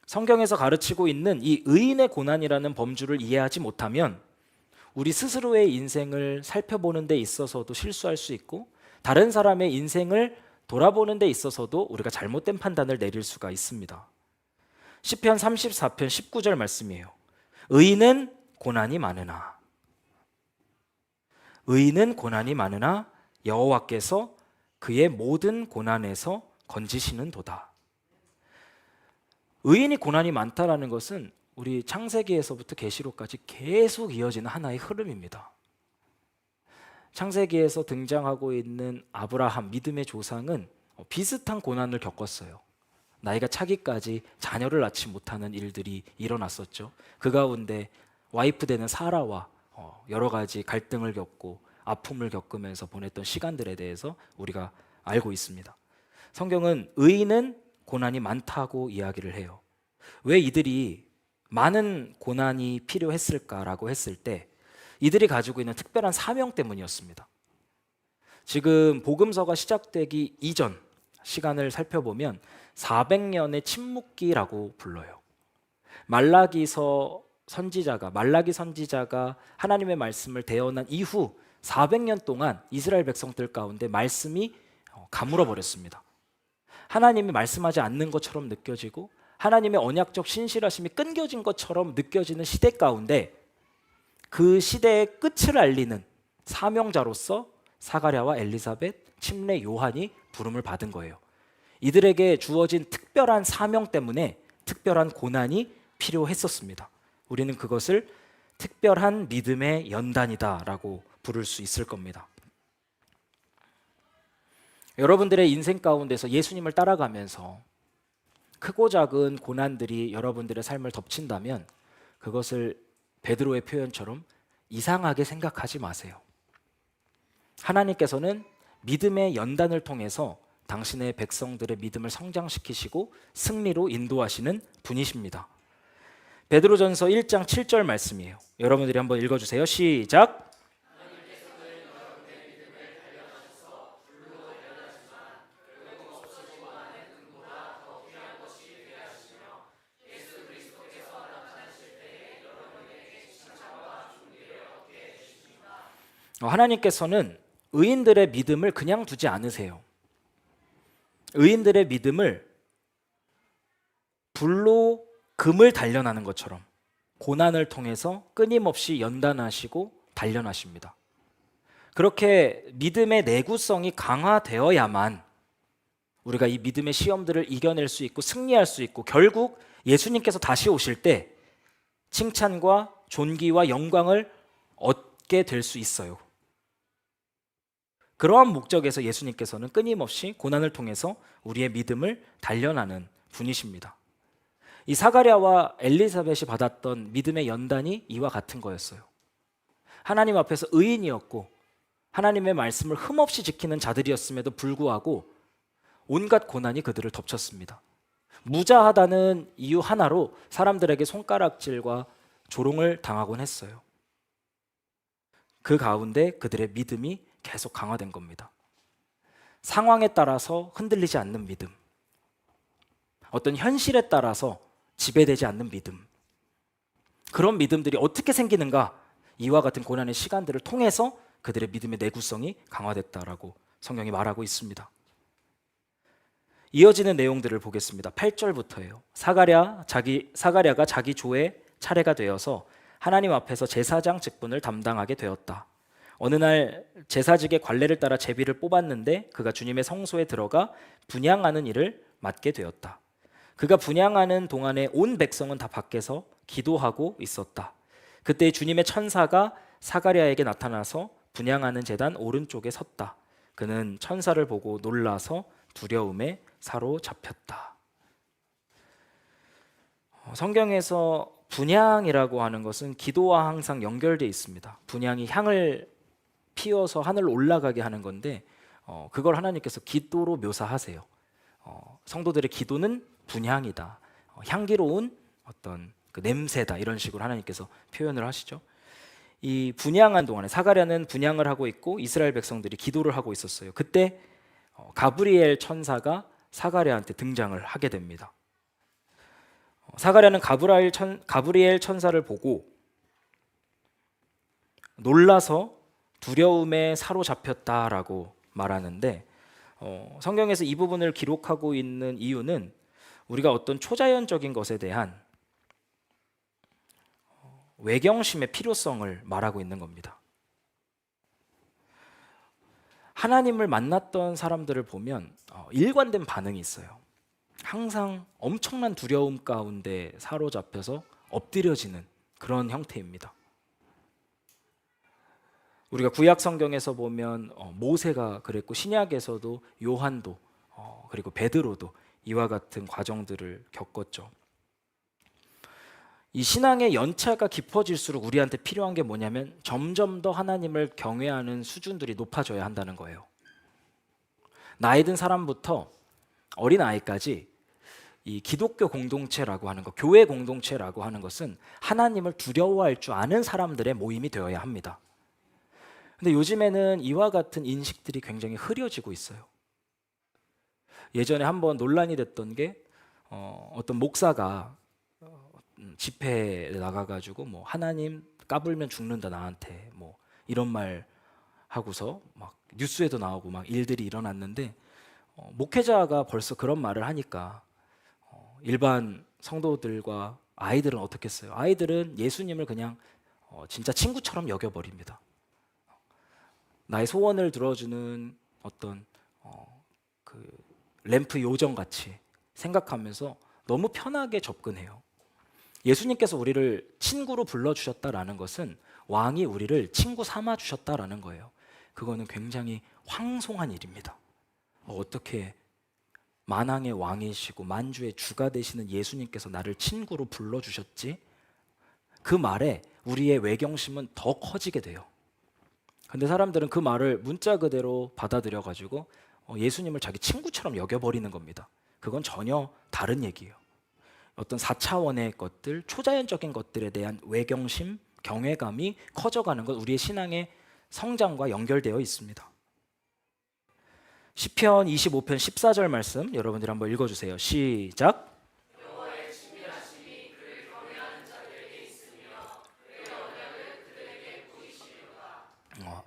성경에서 가르치고 있는 이 의인의 고난이라는 범주를 이해하지 못하면 우리 스스로의 인생을 살펴보는 데 있어서도 실수할 수 있고 다른 사람의 인생을 돌아보는 데 있어서도 우리가 잘못된 판단을 내릴 수가 있습니다. 시편 34편 19절 말씀이에요. 의인은 고난이 많으나 의인은 고난이 많으나 여호와께서 그의 모든 고난에서 건지시는도다. 의인이 고난이 많다라는 것은 우리 창세기에서부터 계시록까지 계속 이어지는 하나의 흐름입니다. 창세기에서 등장하고 있는 아브라함, 믿음의 조상은 비슷한 고난을 겪었어요. 나이가 차기까지 자녀를 낳지 못하는 일들이 일어났었죠. 그 가운데 와이프 되는 사라와 여러 가지 갈등을 겪고 아픔을 겪으면서 보냈던 시간들에 대해서 우리가 알고 있습니다. 성경은 의인은 고난이 많다고 이야기를 해요. 왜 이들이 많은 고난이 필요했을까라고 했을 때 이들이 가지고 있는 특별한 사명 때문이었습니다. 지금 복음서가 시작되기 이전 시간을 살펴보면 400년의 침묵기라고 불러요. 말라기 선지자가 하나님의 말씀을 대언한 이후 400년 동안 이스라엘 백성들 가운데 말씀이 가물어 버렸습니다. 하나님이 말씀하지 않는 것처럼 느껴지고 하나님의 언약적 신실하심이 끊겨진 것처럼 느껴지는 시대 가운데 그 시대의 끝을 알리는 사명자로서 사가랴와 엘리사벳, 침례 요한이 부름을 받은 거예요. 이들에게 주어진 특별한 사명 때문에 특별한 고난이 필요했었습니다. 우리는 그것을 특별한 믿음의 연단이다라고 부를 수 있을 겁니다. 여러분들의 인생 가운데서 예수님을 따라가면서 크고 작은 고난들이 여러분들의 삶을 덮친다면 그것을 베드로의 표현처럼 이상하게 생각하지 마세요. 하나님께서는 믿음의 연단을 통해서 당신의 백성들의 믿음을 성장시키시고 승리로 인도하시는 분이십니다. 베드로전서 1장 7절 말씀이에요. 여러분들이 한번 읽어주세요. 시작. 하나님께서는 의인들의 믿음을 그냥 두지 않으세요. 의인들의 믿음을 불로 금을 단련하는 것처럼 고난을 통해서 끊임없이 연단하시고 단련하십니다. 그렇게 믿음의 내구성이 강화되어야만 우리가 이 믿음의 시험들을 이겨낼 수 있고 승리할 수 있고 결국 예수님께서 다시 오실 때 칭찬과 존귀와 영광을 얻게 될 수 있어요. 그러한 목적에서 예수님께서는 끊임없이 고난을 통해서 우리의 믿음을 단련하는 분이십니다. 이 사가랴와 엘리사벳이 받았던 믿음의 연단이 이와 같은 거였어요. 하나님 앞에서 의인이었고 하나님의 말씀을 흠없이 지키는 자들이었음에도 불구하고 온갖 고난이 그들을 덮쳤습니다. 무자하다는 이유 하나로 사람들에게 손가락질과 조롱을 당하곤 했어요. 그 가운데 그들의 믿음이 계속 강화된 겁니다. 상황에 따라서 흔들리지 않는 믿음, 어떤 현실에 따라서 지배되지 않는 믿음, 그런 믿음들이 어떻게 생기는가? 이와 같은 고난의 시간들을 통해서 그들의 믿음의 내구성이 강화됐다라고 성경이 말하고 있습니다. 이어지는 내용들을 보겠습니다. 8절부터예요. 사가랴가 자기 조의 차례가 되어서 하나님 앞에서 제사장 직분을 담당하게 되었다. 어느 날 제사직의 관례를 따라 제비를 뽑았는데 그가 주님의 성소에 들어가 분향하는 일을 맡게 되었다. 그가 분향하는 동안에 온 백성은 다 밖에서 기도하고 있었다. 그때 주님의 천사가 사가랴에게 나타나서 분향하는 제단 오른쪽에 섰다. 그는 천사를 보고 놀라서 두려움에 사로잡혔다. 성경에서 분향이라고 하는 것은 기도와 항상 연결되어 있습니다. 분향이 향을 피워서 하늘로 올라가게 하는 건데 그걸 하나님께서 기도로 묘사하세요. 성도들의 기도는 분향이다, 향기로운 어떤 그 냄새다, 이런 식으로 하나님께서 표현을 하시죠. 이 분향한 동안에 사가랴는 분향을 하고 있고 이스라엘 백성들이 기도를 하고 있었어요. 그때 가브리엘 천사가 사가랴한테 등장을 하게 됩니다. 사가랴는 가브리엘 천사를 보고 놀라서 두려움에 사로잡혔다라고 말하는데 성경에서 이 부분을 기록하고 있는 이유는 우리가 어떤 초자연적인 것에 대한 외경심의 필요성을 말하고 있는 겁니다. 하나님을 만났던 사람들을 보면 일관된 반응이 있어요. 항상 엄청난 두려움 가운데 사로잡혀서 엎드려지는 그런 형태입니다. 우리가 구약 성경에서 보면 모세가 그랬고 신약에서도 요한도 그리고 베드로도 이와 같은 과정들을 겪었죠. 이 신앙의 연차가 깊어질수록 우리한테 필요한 게 뭐냐면 점점 더 하나님을 경외하는 수준들이 높아져야 한다는 거예요. 나이 든 사람부터 어린 아이까지 이 기독교 공동체라고 하는 것, 교회 공동체라고 하는 것은 하나님을 두려워할 줄 아는 사람들의 모임이 되어야 합니다. 근데 요즘에는 이와 같은 인식들이 굉장히 흐려지고 있어요. 예전에 한번 논란이 됐던 게 어떤 목사가 집회에 나가가지고 뭐 하나님 까불면 죽는다 나한테 뭐 이런 말 하고서 막 뉴스에도 나오고 막 일들이 일어났는데 목회자가 벌써 그런 말을 하니까 일반 성도들과 아이들은 어떻겠어요? 아이들은 예수님을 그냥 진짜 친구처럼 여겨버립니다. 나의 소원을 들어주는 어떤 그 램프 요정 같이 생각하면서 너무 편하게 접근해요. 예수님께서 우리를 친구로 불러주셨다라는 것은 왕이 우리를 친구 삼아 주셨다라는 거예요. 그거는 굉장히 황송한 일입니다. 어떻게 만왕의 왕이시고 만주의 주가 되시는 예수님께서 나를 친구로 불러주셨지? 그 말에 우리의 외경심은 더 커지게 돼요. 근데 사람들은 그 말을 문자 그대로 받아들여 가지고 예수님을 자기 친구처럼 여겨버리는 겁니다. 그건 전혀 다른 얘기예요. 어떤 4차원의 것들, 초자연적인 것들에 대한 외경심, 경외감이 커져가는 것, 우리의 신앙의 성장과 연결되어 있습니다. 시편 25편 14절 말씀 여러분들 한번 읽어주세요. 시작.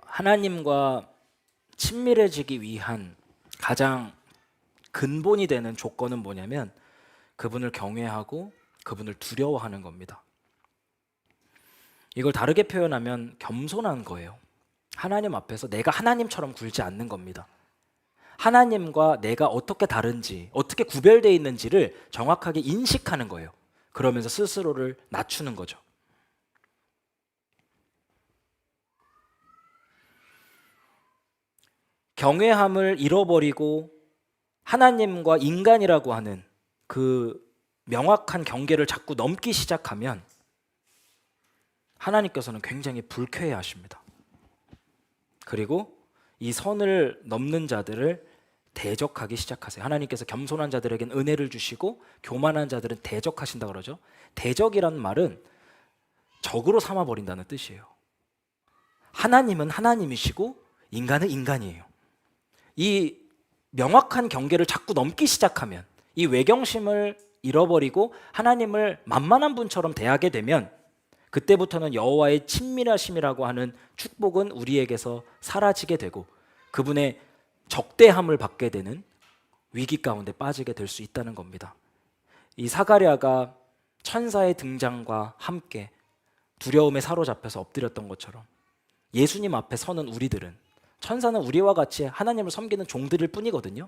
하나님과 친밀해지기 위한 가장 근본이 되는 조건은 뭐냐면 그분을 경외하고 그분을 두려워하는 겁니다. 이걸 다르게 표현하면 겸손한 거예요. 하나님 앞에서 내가 하나님처럼 굴지 않는 겁니다. 하나님과 내가 어떻게 다른지, 어떻게 구별되어 있는지를 정확하게 인식하는 거예요. 그러면서 스스로를 낮추는 거죠. 경외함을 잃어버리고 하나님과 인간이라고 하는 그 명확한 경계를 자꾸 넘기 시작하면 하나님께서는 굉장히 불쾌해 하십니다. 그리고 이 선을 넘는 자들을 대적하기 시작하세요. 하나님께서 겸손한 자들에겐 은혜를 주시고 교만한 자들은 대적하신다 그러죠. 대적이라는 말은 적으로 삼아버린다는 뜻이에요. 하나님은 하나님이시고 인간은 인간이에요. 이 명확한 경계를 자꾸 넘기 시작하면, 이 외경심을 잃어버리고 하나님을 만만한 분처럼 대하게 되면 그때부터는 여호와의 친밀하심이라고 하는 축복은 우리에게서 사라지게 되고 그분의 적대함을 받게 되는 위기 가운데 빠지게 될 수 있다는 겁니다. 이 사가랴가 천사의 등장과 함께 두려움에 사로잡혀서 엎드렸던 것처럼 예수님 앞에 서는 우리들은, 천사는 우리와 같이 하나님을 섬기는 종들일 뿐이거든요.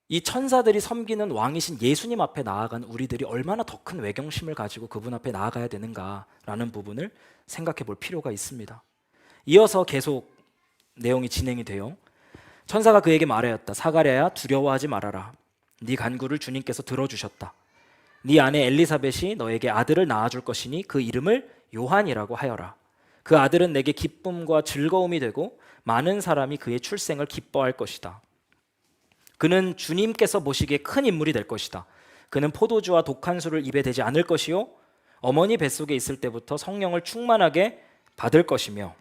이 천사들이 섬기는 왕이신 예수님 앞에 나아간 우리들이 얼마나 더 큰 외경심을 가지고 그분 앞에 나아가야 되는가라는 부분을 생각해 볼 필요가 있습니다. 이어서 계속 내용이 진행이 돼요. 천사가 그에게 말하였다. 사가랴야, 두려워하지 말아라. 네 간구를 주님께서 들어주셨다. 네 아내 엘리사벳이 너에게 아들을 낳아줄 것이니 그 이름을 요한이라고 하여라. 그 아들은 내게 기쁨과 즐거움이 되고 많은 사람이 그의 출생을 기뻐할 것이다. 그는 주님께서 보시기에 큰 인물이 될 것이다. 그는 포도주와 독한 술을 입에 대지 않을 것이요 어머니 뱃속에 있을 때부터 성령을 충만하게 받을 것이며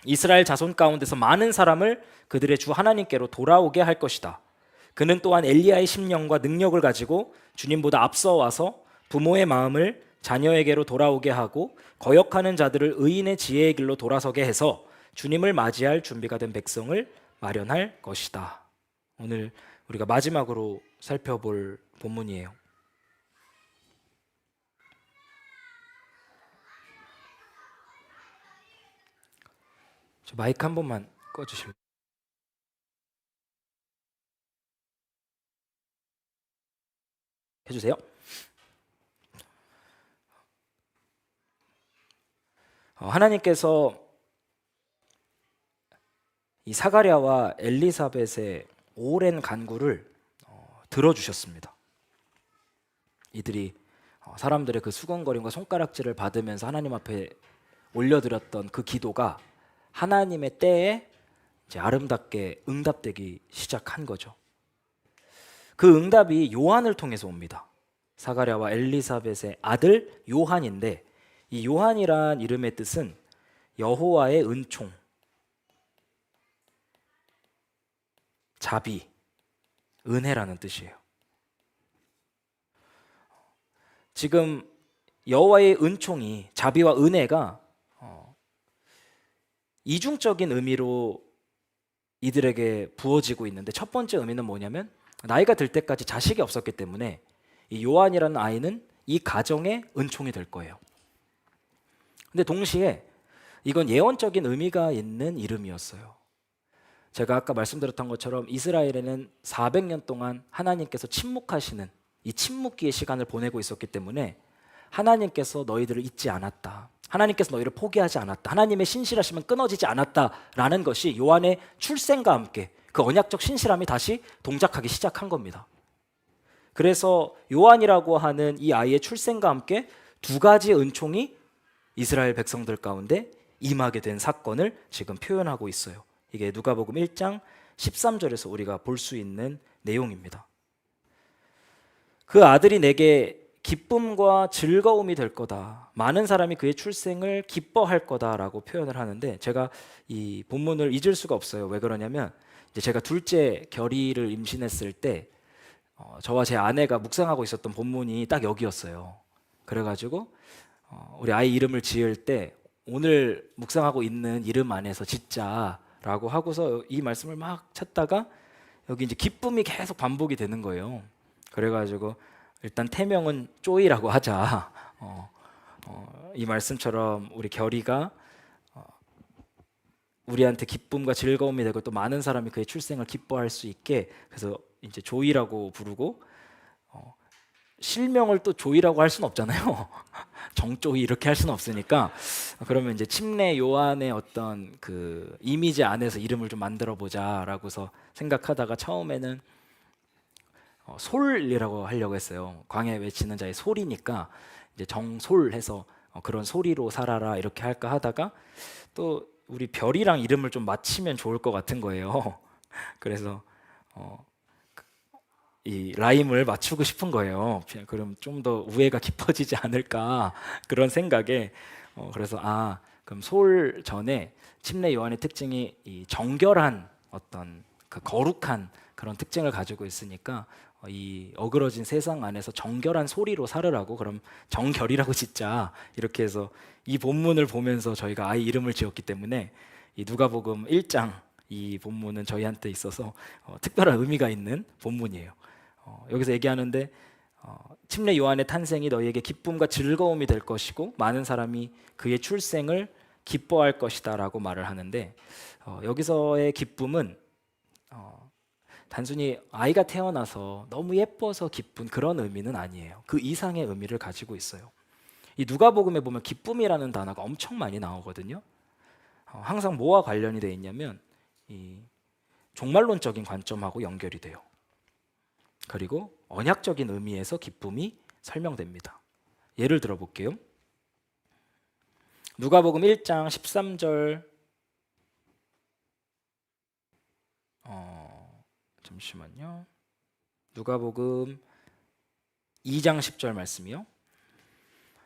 이스라엘 자손 가운데서 많은 사람을 그들의 주 하나님께로 돌아오게 할 것이다. 그는 또한 엘리야의 심령과 능력을 가지고 주님보다 앞서 와서 부모의 마음을 자녀에게로 돌아오게 하고 거역하는 자들을 의인의 지혜의 길로 돌아서게 해서 주님을 맞이할 준비가 된 백성을 마련할 것이다. 오늘 우리가 마지막으로 살펴볼 본문이에요. 저 마이크 한 번만 꺼주실래요? 해주세요. 하나님께서 이 사가랴와 엘리사벳의 오랜 간구를 들어주셨습니다. 이들이 사람들의 그 수건거림과 손가락질을 받으면서 하나님 앞에 올려드렸던 그 기도가 하나님의 때에 이제 아름답게 응답되기 시작한 거죠. 그 응답이 요한을 통해서 옵니다. 사가랴와 엘리사벳의 아들 요한인데 이 요한이란 이름의 뜻은 여호와의 은총, 자비, 은혜라는 뜻이에요. 지금 여호와의 은총이, 자비와 은혜가 이중적인 의미로 이들에게 부어지고 있는데 첫 번째 의미는 뭐냐면 나이가 들 때까지 자식이 없었기 때문에 이 요한이라는 아이는 이 가정의 은총이 될 거예요. 근데 동시에 이건 예언적인 의미가 있는 이름이었어요. 제가 아까 말씀드렸던 것처럼 이스라엘에는 400년 동안 하나님께서 침묵하시는 이 침묵기의 시간을 보내고 있었기 때문에 하나님께서 너희들을 잊지 않았다. 하나님께서 너희를 포기하지 않았다. 하나님의 신실하심은 끊어지지 않았다라는 것이 요한의 출생과 함께 그 언약적 신실함이 다시 동작하기 시작한 겁니다. 그래서 요한이라고 하는 이 아이의 출생과 함께 두 가지 은총이 이스라엘 백성들 가운데 임하게 된 사건을 지금 표현하고 있어요. 이게 누가복음 1장 13절에서 우리가 볼 수 있는 내용입니다. 그 아들이 내게 기쁨과 즐거움이 될 거다. 많은 사람이 그의 출생을 기뻐할 거다라고 표현을 하는데, 제가 이 본문을 잊을 수가 없어요. 왜 그러냐면 이제 제가 둘째 결의를 임신했을 때 저와 제 아내가 묵상하고 있었던 본문이 딱 여기였어요. 그래가지고 우리 아이 이름을 지을 때 오늘 묵상하고 있는 이름 안에서 짓자라고 하고서 이 말씀을 막 찾다가 여기 이제 기쁨이 계속 반복이 되는 거예요. 그래가지고 일단 태명은 쪼이라고 하자. 이 말씀처럼 우리 결이가 우리한테 기쁨과 즐거움이 되고 또 많은 사람이 그의 출생을 기뻐할 수 있게, 그래서 이제 조이라고 부르고, 실명을 또 조이라고 할 수는 없잖아요. 정조이 이렇게 할 수는 없으니까, 그러면 이제 침례 요한의 어떤 그 이미지 안에서 이름을 좀 만들어 보자라고서 생각하다가 처음에는 솔이라고 하려고 했어요. 광야에 외치는 자의 솔이니까 이제 정솔해서 그런 소리로 살아라 이렇게 할까 하다가 또 우리 별이랑 이름을 좀 맞추면 좋을 것 같은 거예요. 그래서 이 라임을 맞추고 싶은 거예요. 그럼 좀 더 우애가 깊어지지 않을까 그런 생각에 그래서 그럼 솔 전에 침례 요한의 특징이 이 정결한 어떤 그 거룩한 그런 특징을 가지고 있으니까 이 어그러진 세상 안에서 정결한 소리로 살으라고, 그럼 정결이라고 짓자 이렇게 해서 이 본문을 보면서 저희가 아이 이름을 지었기 때문에 이 누가복음 1장 이 본문은 저희한테 있어서 특별한 의미가 있는 본문이에요. 여기서 얘기하는데 침례 요한의 탄생이 너희에게 기쁨과 즐거움이 될 것이고 많은 사람이 그의 출생을 기뻐할 것이다 라고 말을 하는데, 여기서의 기쁨은 단순히 아이가 태어나서 너무 예뻐서 기쁜 그런 의미는 아니에요. 그 이상의 의미를 가지고 있어요. 이 누가복음에 보면 기쁨이라는 단어가 엄청 많이 나오거든요. 항상 뭐와 관련이 되어 있냐면 이 종말론적인 관점하고 연결이 돼요. 그리고 언약적인 의미에서 기쁨이 설명됩니다. 예를 들어 볼게요. 누가복음 1장 13절 잠시만요. 누가복음 2장 10절 말씀이요.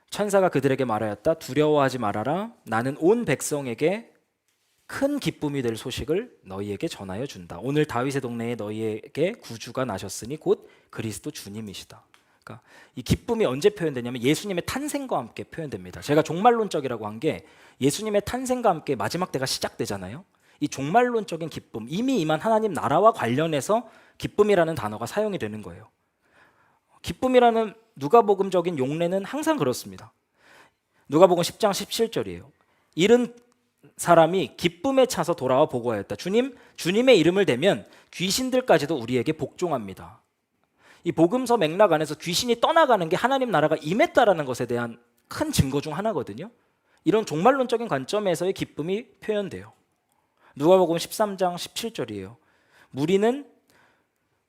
천사가 그들에게 말하였다. 두려워하지 말아라. 나는 온 백성에게 큰 기쁨이 될 소식을 너희에게 전하여 준다. 오늘 다윗의 동네에 너희에게 구주가 나셨으니 곧 그리스도 주님이시다. 그러니까 이 기쁨이 언제 표현되냐면 예수님의 탄생과 함께 표현됩니다. 제가 종말론적이라고 한 게 예수님의 탄생과 함께 마지막 때가 시작되잖아요. 이 종말론적인 기쁨, 이미 임한 하나님 나라와 관련해서 기쁨이라는 단어가 사용이 되는 거예요. 기쁨이라는 누가복음적인 용례는 항상 그렇습니다. 누가복음 10장 17절이에요. 이른 사람이 기쁨에 차서 돌아와 보고하였다. 주님의 이름을 대면 귀신들까지도 우리에게 복종합니다. 이 복음서 맥락 안에서 귀신이 떠나가는 게 하나님 나라가 임했다라는 것에 대한 큰 증거 중 하나거든요. 이런 종말론적인 관점에서의 기쁨이 표현돼요. 누가복음 13장 17절이에요. 무리는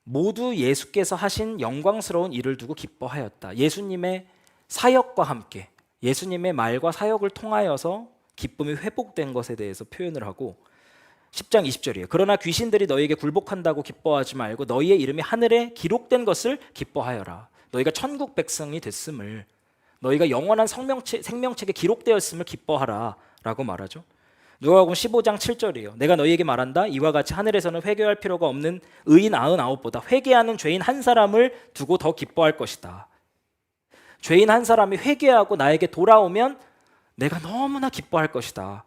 모두 예수께서 하신 영광스러운 일을 두고 기뻐하였다. 예수님의 사역과 함께 예수님의 말과 사역을 통하여서 기쁨이 회복된 것에 대해서 표현을 하고, 10장 20절이에요. 그러나 귀신들이 너희에게 굴복한다고 기뻐하지 말고 너희의 이름이 하늘에 기록된 것을 기뻐하여라. 너희가 천국 백성이 됐음을, 너희가 영원한 생명책에 기록되었음을 기뻐하라 라고 말하죠. 누가복음 15장 7절이에요. 내가 너희에게 말한다. 이와 같이 하늘에서는 회개할 필요가 없는 의인 99보다 회개하는 죄인 한 사람을 두고 더 기뻐할 것이다. 죄인 한 사람이 회개하고 나에게 돌아오면 내가 너무나 기뻐할 것이다.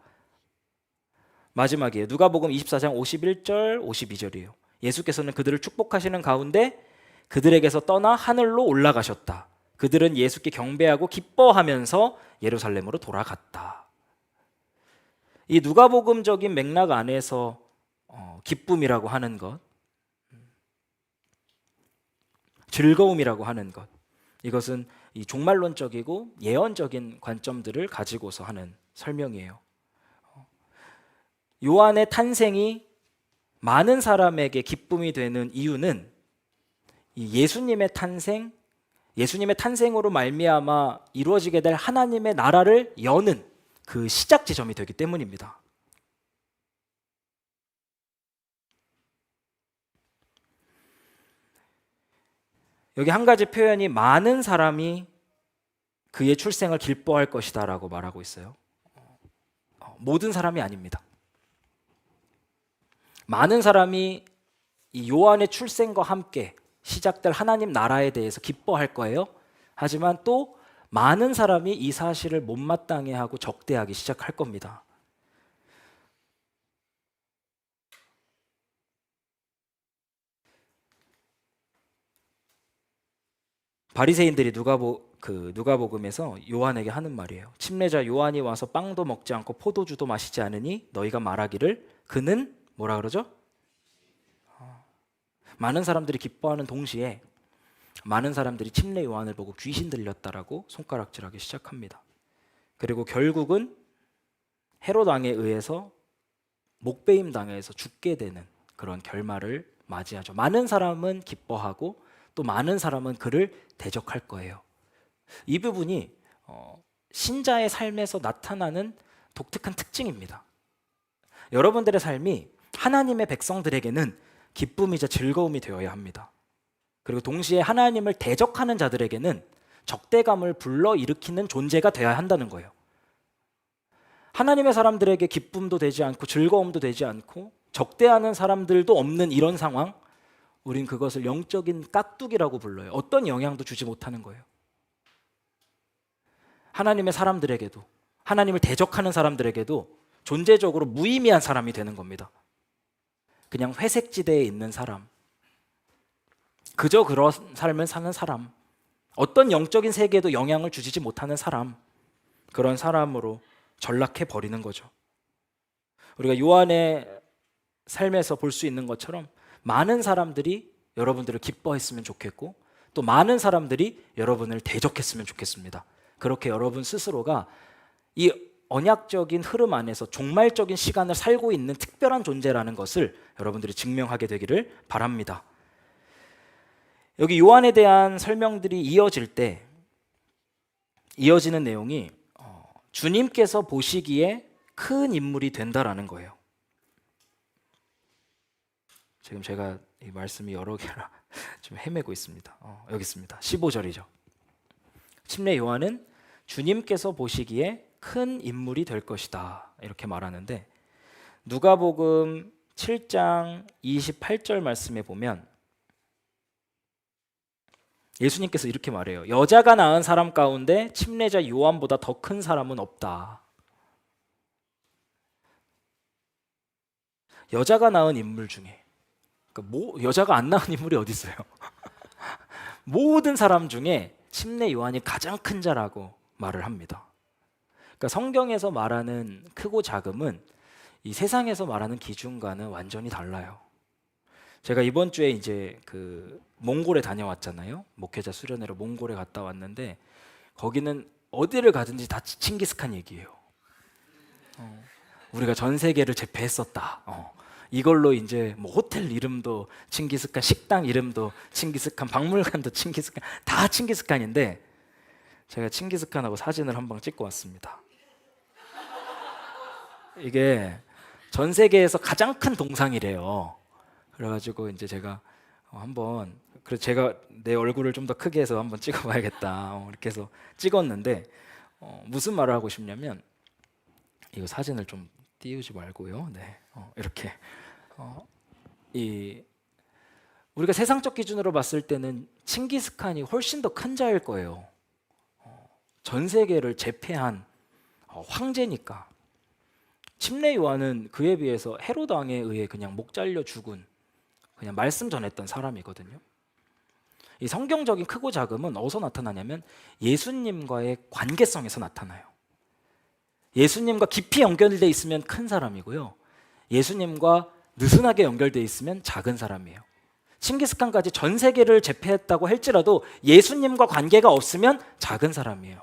마지막이에요. 누가복음 24장 51절 52절이에요. 예수께서는 그들을 축복하시는 가운데 그들에게서 떠나 하늘로 올라가셨다. 그들은 예수께 경배하고 기뻐하면서 예루살렘으로 돌아갔다. 이 누가복음적인 맥락 안에서 기쁨이라고 하는 것, 즐거움이라고 하는 것, 이것은 이 종말론적이고 예언적인 관점들을 가지고서 하는 설명이에요. 요한의 탄생이 많은 사람에게 기쁨이 되는 이유는 이 예수님의 탄생으로 말미암아 이루어지게 될 하나님의 나라를 여는 그 시작 지점이 되기 때문입니다. 여기 한 가지 표현이 많은 사람이 그의 출생을 기뻐할 것이다 라고 말하고 있어요. 모든 사람이 아닙니다. 많은 사람이 이 요한의 출생과 함께 시작될 하나님 나라에 대해서 기뻐할 거예요. 하지만 또 많은 사람이 이 사실을 못마땅해 하고 적대하기 시작할 겁니다. 바리새인들이 누가복음에서 요한에게 하는 말이에요. 침례자 요한이 와서 빵도 먹지 않고 포도주도 마시지 않으니 너희가 말하기를 그는 뭐라 그러죠? 많은 사람들이 기뻐하는 동시에 많은 사람들이 침례 요한을 보고 귀신 들렸다라고 손가락질하기 시작합니다. 그리고 결국은 헤롯 왕에 의해서 목베임 당해서 죽게 되는 그런 결말을 맞이하죠. 많은 사람은 기뻐하고 또 많은 사람은 그를 대적할 거예요. 이 부분이 신자의 삶에서 나타나는 독특한 특징입니다. 여러분들의 삶이 하나님의 백성들에게는 기쁨이자 즐거움이 되어야 합니다. 그리고 동시에 하나님을 대적하는 자들에게는 적대감을 불러일으키는 존재가 되어야 한다는 거예요. 하나님의 사람들에게 기쁨도 되지 않고 즐거움도 되지 않고 적대하는 사람들도 없는 이런 상황, 우린 그것을 영적인 깍두기라고 불러요. 어떤 영향도 주지 못하는 거예요. 하나님의 사람들에게도, 하나님을 대적하는 사람들에게도 존재적으로 무의미한 사람이 되는 겁니다. 그냥 회색지대에 있는 사람, 그저 그런 삶을 사는 사람, 어떤 영적인 세계에도 영향을 주지 못하는 사람, 그런 사람으로 전락해 버리는 거죠. 우리가 요한의 삶에서 볼 수 있는 것처럼 많은 사람들이 여러분들을 기뻐했으면 좋겠고 또 많은 사람들이 여러분을 대적했으면 좋겠습니다. 그렇게 여러분 스스로가 이 언약적인 흐름 안에서 종말적인 시간을 살고 있는 특별한 존재라는 것을 여러분들이 증명하게 되기를 바랍니다. 여기 요한에 대한 설명들이 이어지는 내용이 주님께서 보시기에 큰 인물이 된다라는 거예요. 지금 제가 이 말씀이 여러 개라 좀 헤매고 있습니다. 여기 있습니다. 15절이죠. 침례 요한은 주님께서 보시기에 큰 인물이 될 것이다 이렇게 말하는데, 누가복음 7장 28절 말씀에 보면 예수님께서 이렇게 말해요. 여자가 낳은 사람 가운데 침례자 요한보다 더 큰 사람은 없다. 여자가 낳은 인물 중에, 그러니까 여자가 안 낳은 인물이 어디 있어요? 모든 사람 중에 침례 요한이 가장 큰 자라고 말을 합니다. 그러니까 성경에서 말하는 크고 작음은 이 세상에서 말하는 기준과는 완전히 달라요. 제가 이번 주에 이제 그 몽골에 다녀왔잖아요. 목회자 수련회로 몽골에 갔다 왔는데 거기는 어디를 가든지 다 칭기스칸 얘기예요. 우리가 전 세계를 제패했었다. 이걸로 이제 뭐 호텔 이름도 칭기스칸, 식당 이름도 칭기스칸, 박물관도 칭기스칸, 다 칭기스칸인데 제가 칭기스칸하고 사진을 한방 찍고 왔습니다. 이게 전 세계에서 가장 큰 동상이래요. 그래가지고 이제 제가 한번, 그래서 제가 내 얼굴을 좀 더 크게 해서 한번 찍어봐야겠다 이렇게 해서 찍었는데 무슨 말을 하고 싶냐면, 이거 사진을 좀 띄우지 말고요. 네, 이렇게 우리가 세상적 기준으로 봤을 때는 칭기스칸이 훨씬 더 큰 자일 거예요. 전 세계를 제패한 황제니까. 침례 요한은 그에 비해서 헤롯 왕에 의해 그냥 목 잘려 죽은 그냥 말씀 전했던 사람이거든요. 이 성경적인 크고 작음은 어디서 나타나냐면 예수님과의 관계성에서 나타나요. 예수님과 깊이 연결되어 있으면 큰 사람이고요, 예수님과 느슨하게 연결되어 있으면 작은 사람이에요. 칭기스칸까지 전 세계를 제패했다고 할지라도 예수님과 관계가 없으면 작은 사람이에요.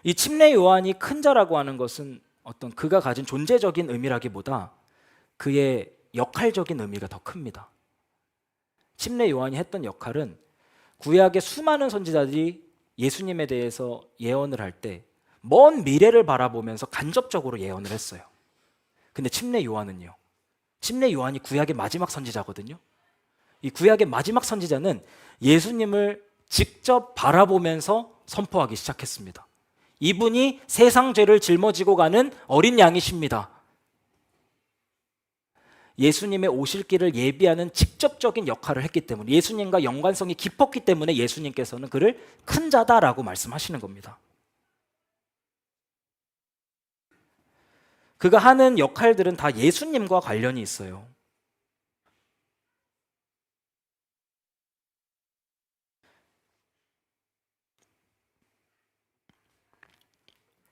이 침례 요한이 큰 자라고 하는 것은 어떤 그가 가진 존재적인 의미라기보다 그의 역할적인 의미가 더 큽니다. 침례 요한이 했던 역할은 구약의 수많은 선지자들이 예수님에 대해서 예언을 할 때 먼 미래를 바라보면서 간접적으로 예언을 했어요. 근데 침례 요한은요. 침례 요한이 구약의 마지막 선지자거든요. 이 구약의 마지막 선지자는 예수님을 직접 바라보면서 선포하기 시작했습니다. 이분이 세상 죄를 짊어지고 가는 어린 양이십니다. 예수님의 오실 길을 예비하는 직접적인 역할을 했기 때문에, 예수님과 연관성이 깊었기 때문에 예수님께서는 그를 큰 자다라고 말씀하시는 겁니다. 그가 하는 역할들은 다 예수님과 관련이 있어요.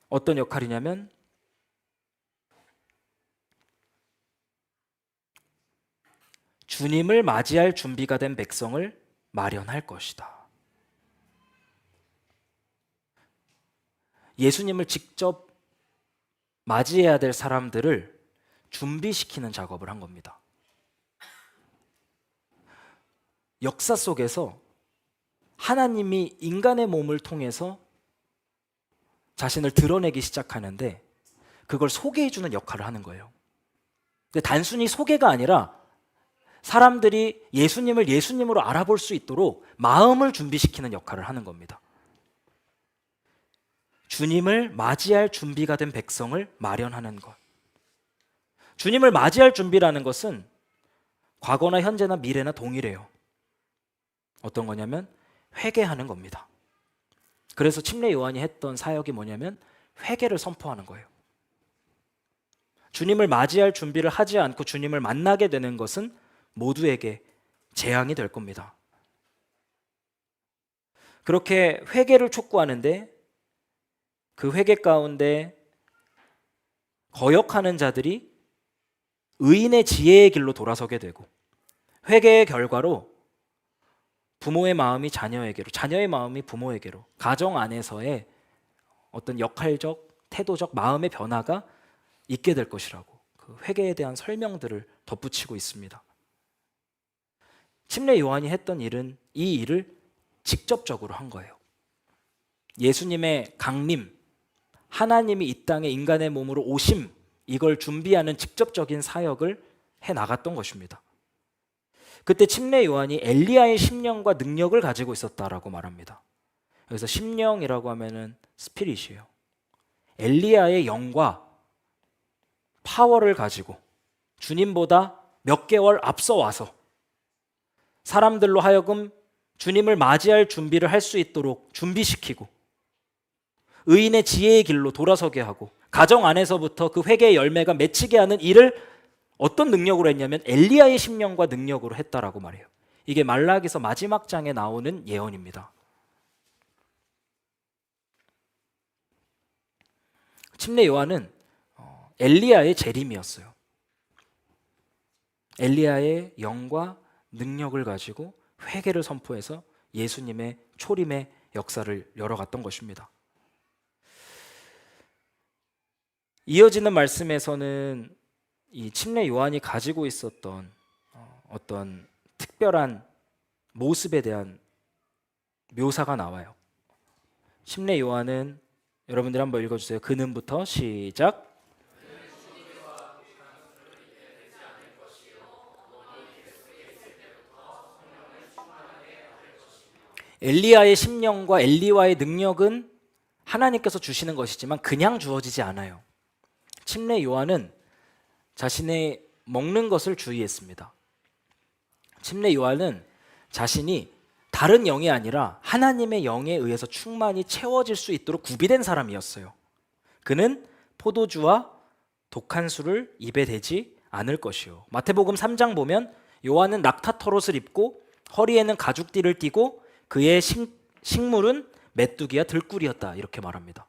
어떤 역할이냐면 주님을 맞이할 준비가 된 백성을 마련할 것이다. 예수님을 직접 맞이해야 될 사람들을 준비시키는 작업을 한 겁니다. 역사 속에서 하나님이 인간의 몸을 통해서 자신을 드러내기 시작하는데 그걸 소개해주는 역할을 하는 거예요. 근데 단순히 소개가 아니라 사람들이 예수님을 예수님으로 알아볼 수 있도록 마음을 준비시키는 역할을 하는 겁니다. 주님을 맞이할 준비가 된 백성을 마련하는 것. 주님을 맞이할 준비라는 것은 과거나 현재나 미래나 동일해요. 어떤 거냐면 회개하는 겁니다. 그래서 침례 요한이 했던 사역이 뭐냐면 회개를 선포하는 거예요. 주님을 맞이할 준비를 하지 않고 주님을 만나게 되는 것은 모두에게 재앙이 될 겁니다. 그렇게 회개를 촉구하는데 그 회개 가운데 거역하는 자들이 의인의 지혜의 길로 돌아서게 되고, 회개의 결과로 부모의 마음이 자녀에게로, 자녀의 마음이 부모에게로, 가정 안에서의 어떤 역할적, 태도적 마음의 변화가 있게 될 것이라고 그 회개에 대한 설명들을 덧붙이고 있습니다. 침례 요한이 했던 일은 이 일을 직접적으로 한 거예요. 예수님의 강림, 하나님이 이 땅에 인간의 몸으로 오심, 이걸 준비하는 직접적인 사역을 해 나갔던 것입니다. 그때 침례 요한이 엘리야의 심령과 능력을 가지고 있었다라고 말합니다. 여기서 심령이라고 하면은 스피릿이에요. 엘리야의 영과 파워를 가지고 주님보다 몇 개월 앞서 와서 사람들로 하여금 주님을 맞이할 준비를 할 수 있도록 준비시키고 의인의 지혜의 길로 돌아서게 하고 가정 안에서부터 그 회개의 열매가 맺히게 하는 일을 어떤 능력으로 했냐면 엘리야의 심령과 능력으로 했다라고 말해요. 이게 말라기서 마지막 장에 나오는 예언입니다. 침례 요한은 엘리야의 재림이었어요. 엘리야의 영과 능력을 가지고 회개를 선포해서 예수님의 초림의 역사를 열어갔던 것입니다. 이어지는 말씀에서는 이 침례 요한이 가지고 있었던 어떤 특별한 모습에 대한 묘사가 나와요. 침례 요한은 여러분들 한번 읽어주세요. 그는부터 시작. 엘리야의 심령과 엘리와의 능력은 하나님께서 주시는 것이지만 그냥 주어지지 않아요. 침례 요한은 자신의 먹는 것을 주의했습니다. 침례 요한은 자신이 다른 영이 아니라 하나님의 영에 의해서 충만히 채워질 수 있도록 구비된 사람이었어요. 그는 포도주와 독한 술을 입에 대지 않을 것이요. 마태복음 3장 보면 요한은 낙타털옷을 입고 허리에는 가죽띠를 띠고 그의 식물은 메뚜기와 들꿀이었다, 이렇게 말합니다.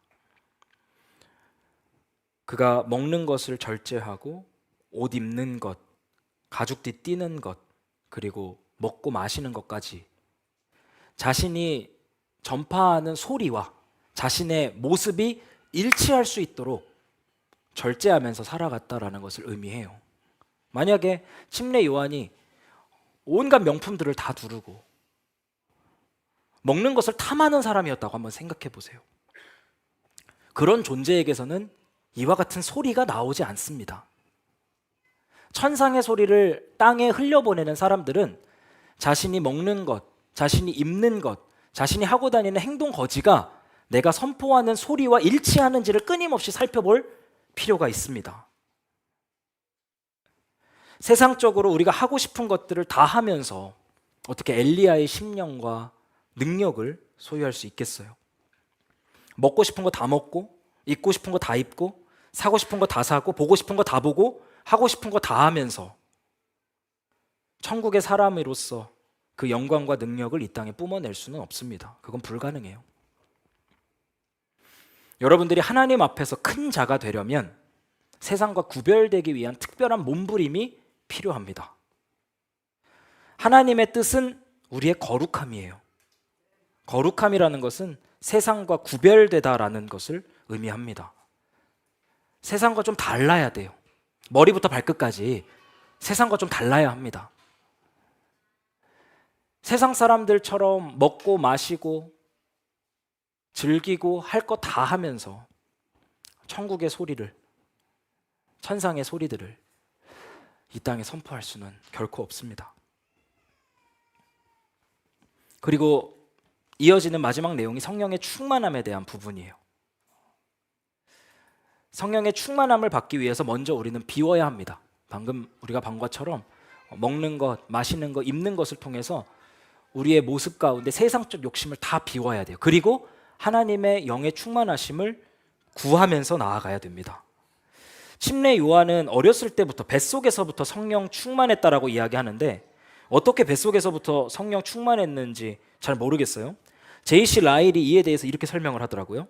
그가 먹는 것을 절제하고 옷 입는 것, 가죽띠 띠는 것, 그리고 먹고 마시는 것까지 자신이 전파하는 소리와 자신의 모습이 일치할 수 있도록 절제하면서 살아갔다라는 것을 의미해요. 만약에 침례 요한이 온갖 명품들을 다 두르고 먹는 것을 탐하는 사람이었다고 한번 생각해 보세요. 그런 존재에게서는 이와 같은 소리가 나오지 않습니다. 천상의 소리를 땅에 흘려보내는 사람들은 자신이 먹는 것, 자신이 입는 것, 자신이 하고 다니는 행동 거지가 내가 선포하는 소리와 일치하는지를 끊임없이 살펴볼 필요가 있습니다. 세상적으로 우리가 하고 싶은 것들을 다 하면서 어떻게 엘리야의 심령과 능력을 소유할 수 있겠어요? 먹고 싶은 거 다 먹고, 입고 싶은 거 다 입고, 사고 싶은 거 다 사고, 보고 싶은 거 다 보고, 하고 싶은 거 다 하면서 천국의 사람으로서 그 영광과 능력을 이 땅에 뿜어낼 수는 없습니다. 그건 불가능해요. 여러분들이 하나님 앞에서 큰 자가 되려면 세상과 구별되기 위한 특별한 몸부림이 필요합니다. 하나님의 뜻은 우리의 거룩함이에요. 거룩함이라는 것은 세상과 구별되다라는 것을 의미합니다. 세상과 좀 달라야 돼요. 머리부터 발끝까지 세상과 좀 달라야 합니다. 세상 사람들처럼 먹고 마시고 즐기고 할 거 다 하면서 천국의 소리를, 천상의 소리들을 이 땅에 선포할 수는 결코 없습니다. 그리고 이어지는 마지막 내용이 성령의 충만함에 대한 부분이에요. 성령의 충만함을 받기 위해서 먼저 우리는 비워야 합니다. 방금 우리가 본 것처럼 먹는 것, 마시는 것, 입는 것을 통해서 우리의 모습 가운데 세상적 욕심을 다 비워야 돼요. 그리고 하나님의 영의 충만하심을 구하면서 나아가야 됩니다. 침례 요한은 어렸을 때부터 뱃속에서부터 성령 충만했다라고 이야기하는데 어떻게 뱃속에서부터 성령 충만했는지 잘 모르겠어요. J.C. 라일이 이에 대해서 이렇게 설명을 하더라고요.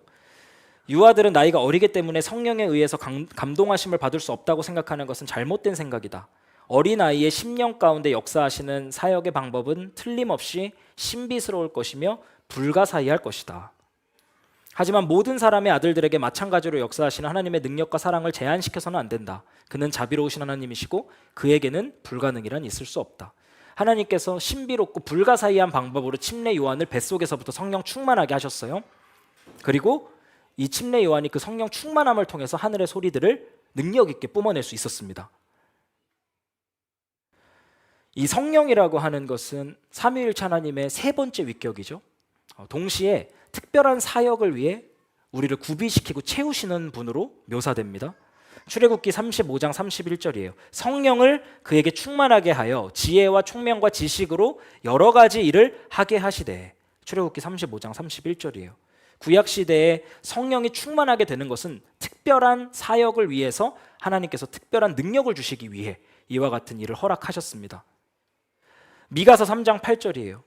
유아들은 나이가 어리기 때문에 성령에 의해서 감동하심을 받을 수 없다고 생각하는 것은 잘못된 생각이다. 어린아이의 심령 가운데 역사하시는 사역의 방법은 틀림없이 신비스러울 것이며 불가사의할 것이다. 하지만 모든 사람의 아들들에게 마찬가지로 역사하시는 하나님의 능력과 사랑을 제한시켜서는 안 된다. 그는 자비로우신 하나님이시고 그에게는 불가능이란 있을 수 없다. 하나님께서 신비롭고 불가사의한 방법으로 침례 요한을 뱃속에서부터 성령 충만하게 하셨어요. 그리고 이 침례 요한이 그 성령 충만함을 통해서 하늘의 소리들을 능력 있게 뿜어낼 수 있었습니다. 이 성령이라고 하는 것은 삼위일체 하나님의 세 번째 위격이죠. 동시에 특별한 사역을 위해 우리를 구비시키고 채우시는 분으로 묘사됩니다. 출애굽기 35장 31절이에요. 성령을 그에게 충만하게 하여 지혜와 총명과 지식으로 여러 가지 일을 하게 하시되. 출애굽기 35장 31절이에요. 구약 시대에 성령이 충만하게 되는 것은 특별한 사역을 위해서 하나님께서 특별한 능력을 주시기 위해 이와 같은 일을 허락하셨습니다. 미가서 3장 8절이에요.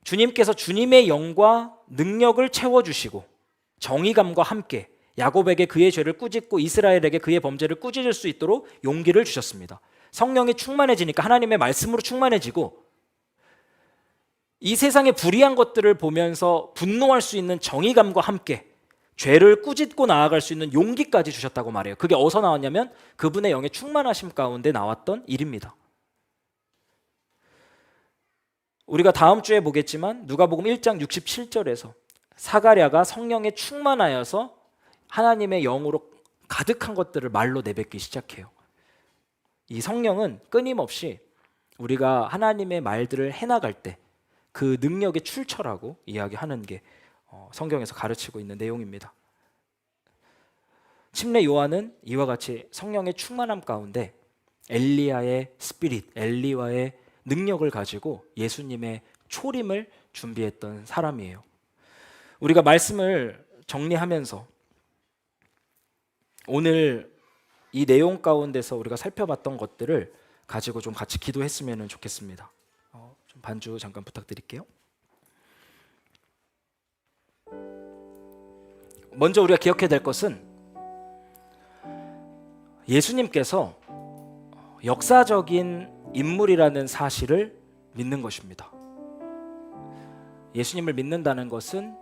주님께서 주님의 영과 능력을 채워주시고 정의감과 함께 야곱에게 그의 죄를 꾸짖고 이스라엘에게 그의 범죄를 꾸짖을 수 있도록 용기를 주셨습니다. 성령이 충만해지니까 하나님의 말씀으로 충만해지고 이 세상의 불의한 것들을 보면서 분노할 수 있는 정의감과 함께 죄를 꾸짖고 나아갈 수 있는 용기까지 주셨다고 말해요. 그게 어디서 나왔냐면 그분의 영의 충만하심 가운데 나왔던 일입니다. 우리가 다음 주에 보겠지만 누가복음 1장 67절에서 사가랴가 성령에 충만하여서 하나님의 영으로 가득한 것들을 말로 내뱉기 시작해요. 이 성령은 끊임없이 우리가 하나님의 말들을 해나갈 때 그 능력의 출처라고 이야기하는 게 성경에서 가르치고 있는 내용입니다. 침례 요한은 이와 같이 성령의 충만함 가운데 엘리야의 스피릿, 엘리와의 능력을 가지고 예수님의 초림을 준비했던 사람이에요. 우리가 말씀을 정리하면서 오늘 이 내용 가운데서 우리가 살펴봤던 것들을 가지고 좀 같이 기도했으면 좋겠습니다. 좀 반주 잠깐 부탁드릴게요. 먼저 우리가 기억해야 될 것은 예수님께서 역사적인 인물이라는 사실을 믿는 것입니다. 예수님을 믿는다는 것은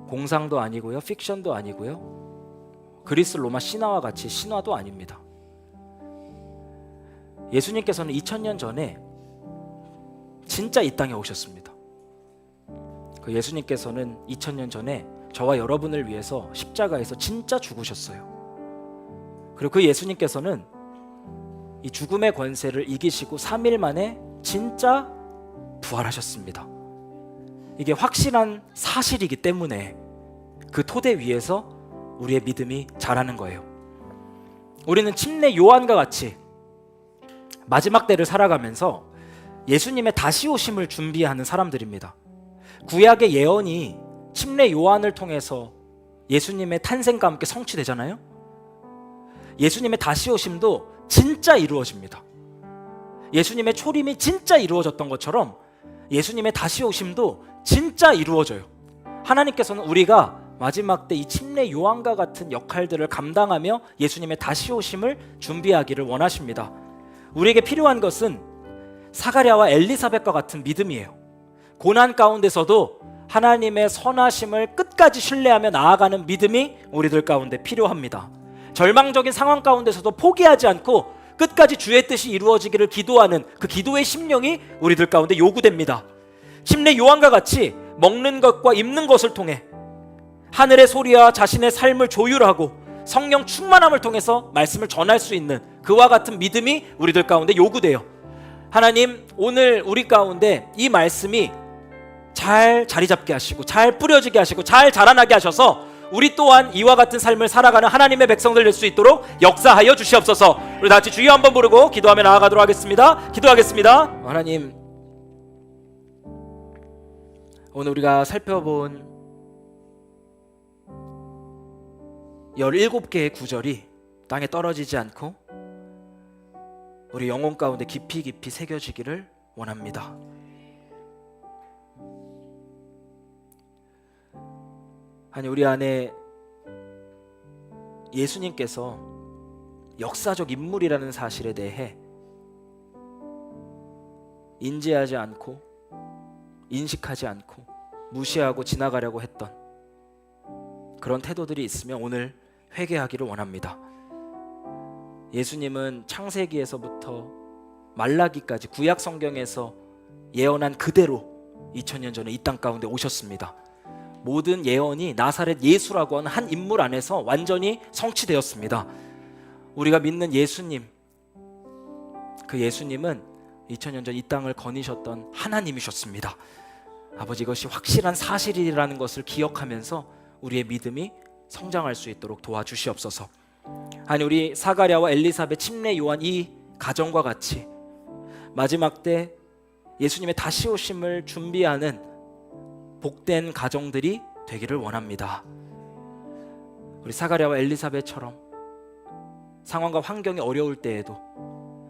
공상도 아니고요, 픽션도 아니고요, 그리스 로마 신화와 같이 신화도 아닙니다. 예수님께서는 2000년 전에 진짜 이 땅에 오셨습니다. 그 예수님께서는 2000년 전에 저와 여러분을 위해서 십자가에서 진짜 죽으셨어요. 그리고 그 예수님께서는 이 죽음의 권세를 이기시고 3일 만에 진짜 부활하셨습니다. 이게 확실한 사실이기 때문에 그 토대 위에서 우리의 믿음이 자라는 거예요. 우리는 침례 요한과 같이 마지막 때를 살아가면서 예수님의 다시 오심을 준비하는 사람들입니다. 구약의 예언이 침례 요한을 통해서 예수님의 탄생과 함께 성취되잖아요. 예수님의 다시 오심도 진짜 이루어집니다. 예수님의 초림이 진짜 이루어졌던 것처럼 예수님의 다시 오심도 진짜 이루어져요. 하나님께서는 우리가 마지막 때 이 침례 요한과 같은 역할들을 감당하며 예수님의 다시 오심을 준비하기를 원하십니다. 우리에게 필요한 것은 사가랴와 엘리사벳과 같은 믿음이에요. 고난 가운데서도 하나님의 선하심을 끝까지 신뢰하며 나아가는 믿음이 우리들 가운데 필요합니다. 절망적인 상황 가운데서도 포기하지 않고 끝까지 주의 뜻이 이루어지기를 기도하는 그 기도의 심령이 우리들 가운데 요구됩니다. 침례 요한과 같이 먹는 것과 입는 것을 통해 하늘의 소리와 자신의 삶을 조율하고 성령 충만함을 통해서 말씀을 전할 수 있는 그와 같은 믿음이 우리들 가운데 요구돼요. 하나님, 오늘 우리 가운데 이 말씀이 잘 자리 잡게 하시고 잘 뿌려지게 하시고 잘 자라나게 하셔서 우리 또한 이와 같은 삶을 살아가는 하나님의 백성들 될 수 있도록 역사하여 주시옵소서. 우리 다 같이 주여 한번 부르고 기도하며 나아가도록 하겠습니다. 기도하겠습니다. 하나님, 오늘 우리가 살펴본 17개의 구절이 땅에 떨어지지 않고 우리 영혼 가운데 깊이 깊이 새겨지기를 원합니다. 아니, 우리 안에 예수님께서 역사적 인물이라는 사실에 대해 인지하지 않고 인식하지 않고 무시하고 지나가려고 했던 그런 태도들이 있으면 오늘 회개하기를 원합니다. 예수님은 창세기에서부터 말라기까지 구약 성경에서 예언한 그대로 2000년 전에 이 땅 가운데 오셨습니다. 모든 예언이 나사렛 예수라고 하는 한 인물 안에서 완전히 성취되었습니다. 우리가 믿는 예수님, 그 예수님은 2000년 전 이 땅을 거니셨던 하나님이셨습니다. 아버지, 이것이 확실한 사실이라는 것을 기억하면서 우리의 믿음이 성장할 수 있도록 도와주시옵소서. 아니, 우리 사가랴와 엘리사벳, 침례 요한 이 가정과 같이 마지막 때 예수님의 다시 오심을 준비하는 복된 가정들이 되기를 원합니다. 우리 사가랴와 엘리사벳처럼 상황과 환경이 어려울 때에도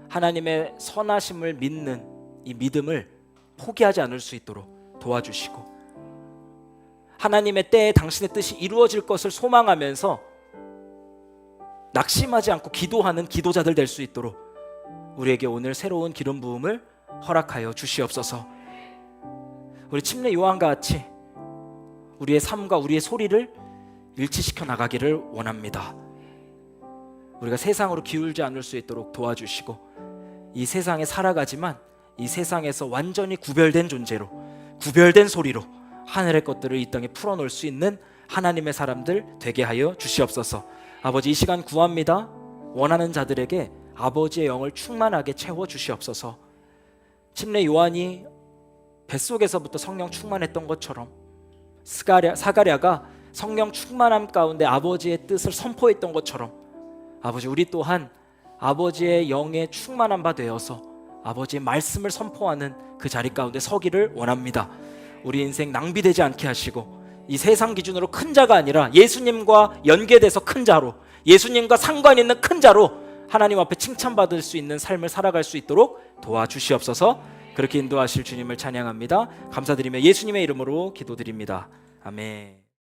하나님의 선하심을 믿는 이 믿음을 포기하지 않을 수 있도록 도와주시고, 하나님의 때에 당신의 뜻이 이루어질 것을 소망하면서 낙심하지 않고 기도하는 기도자들 될 수 있도록 우리에게 오늘 새로운 기름 부음을 허락하여 주시옵소서. 우리 침례 요한과 같이 우리의 삶과 우리의 소리를 일치시켜 나가기를 원합니다. 우리가 세상으로 기울지 않을 수 있도록 도와주시고, 이 세상에 살아가지만 이 세상에서 완전히 구별된 존재로, 구별된 소리로 하늘의 것들을 이 땅에 풀어놓을 수 있는 하나님의 사람들 되게 하여 주시옵소서. 아버지, 이 시간 구합니다. 원하는 자들에게 아버지의 영을 충만하게 채워 주시옵소서. 침례 요한이 뱃속에서부터 성령 충만했던 것처럼 사가랴가 성령 충만함 가운데 아버지의 뜻을 선포했던 것처럼 아버지, 우리 또한 아버지의 영에 충만한 바 되어서 아버지의 말씀을 선포하는 그 자리 가운데 서기를 원합니다. 우리 인생 낭비되지 않게 하시고, 이 세상 기준으로 큰 자가 아니라 예수님과 연계돼서 큰 자로, 예수님과 상관 있는 큰 자로 하나님 앞에 칭찬받을 수 있는 삶을 살아갈 수 있도록 도와주시옵소서. 그렇게 인도하실 주님을 찬양합니다. 감사드리며 예수님의 이름으로 기도드립니다. 아멘.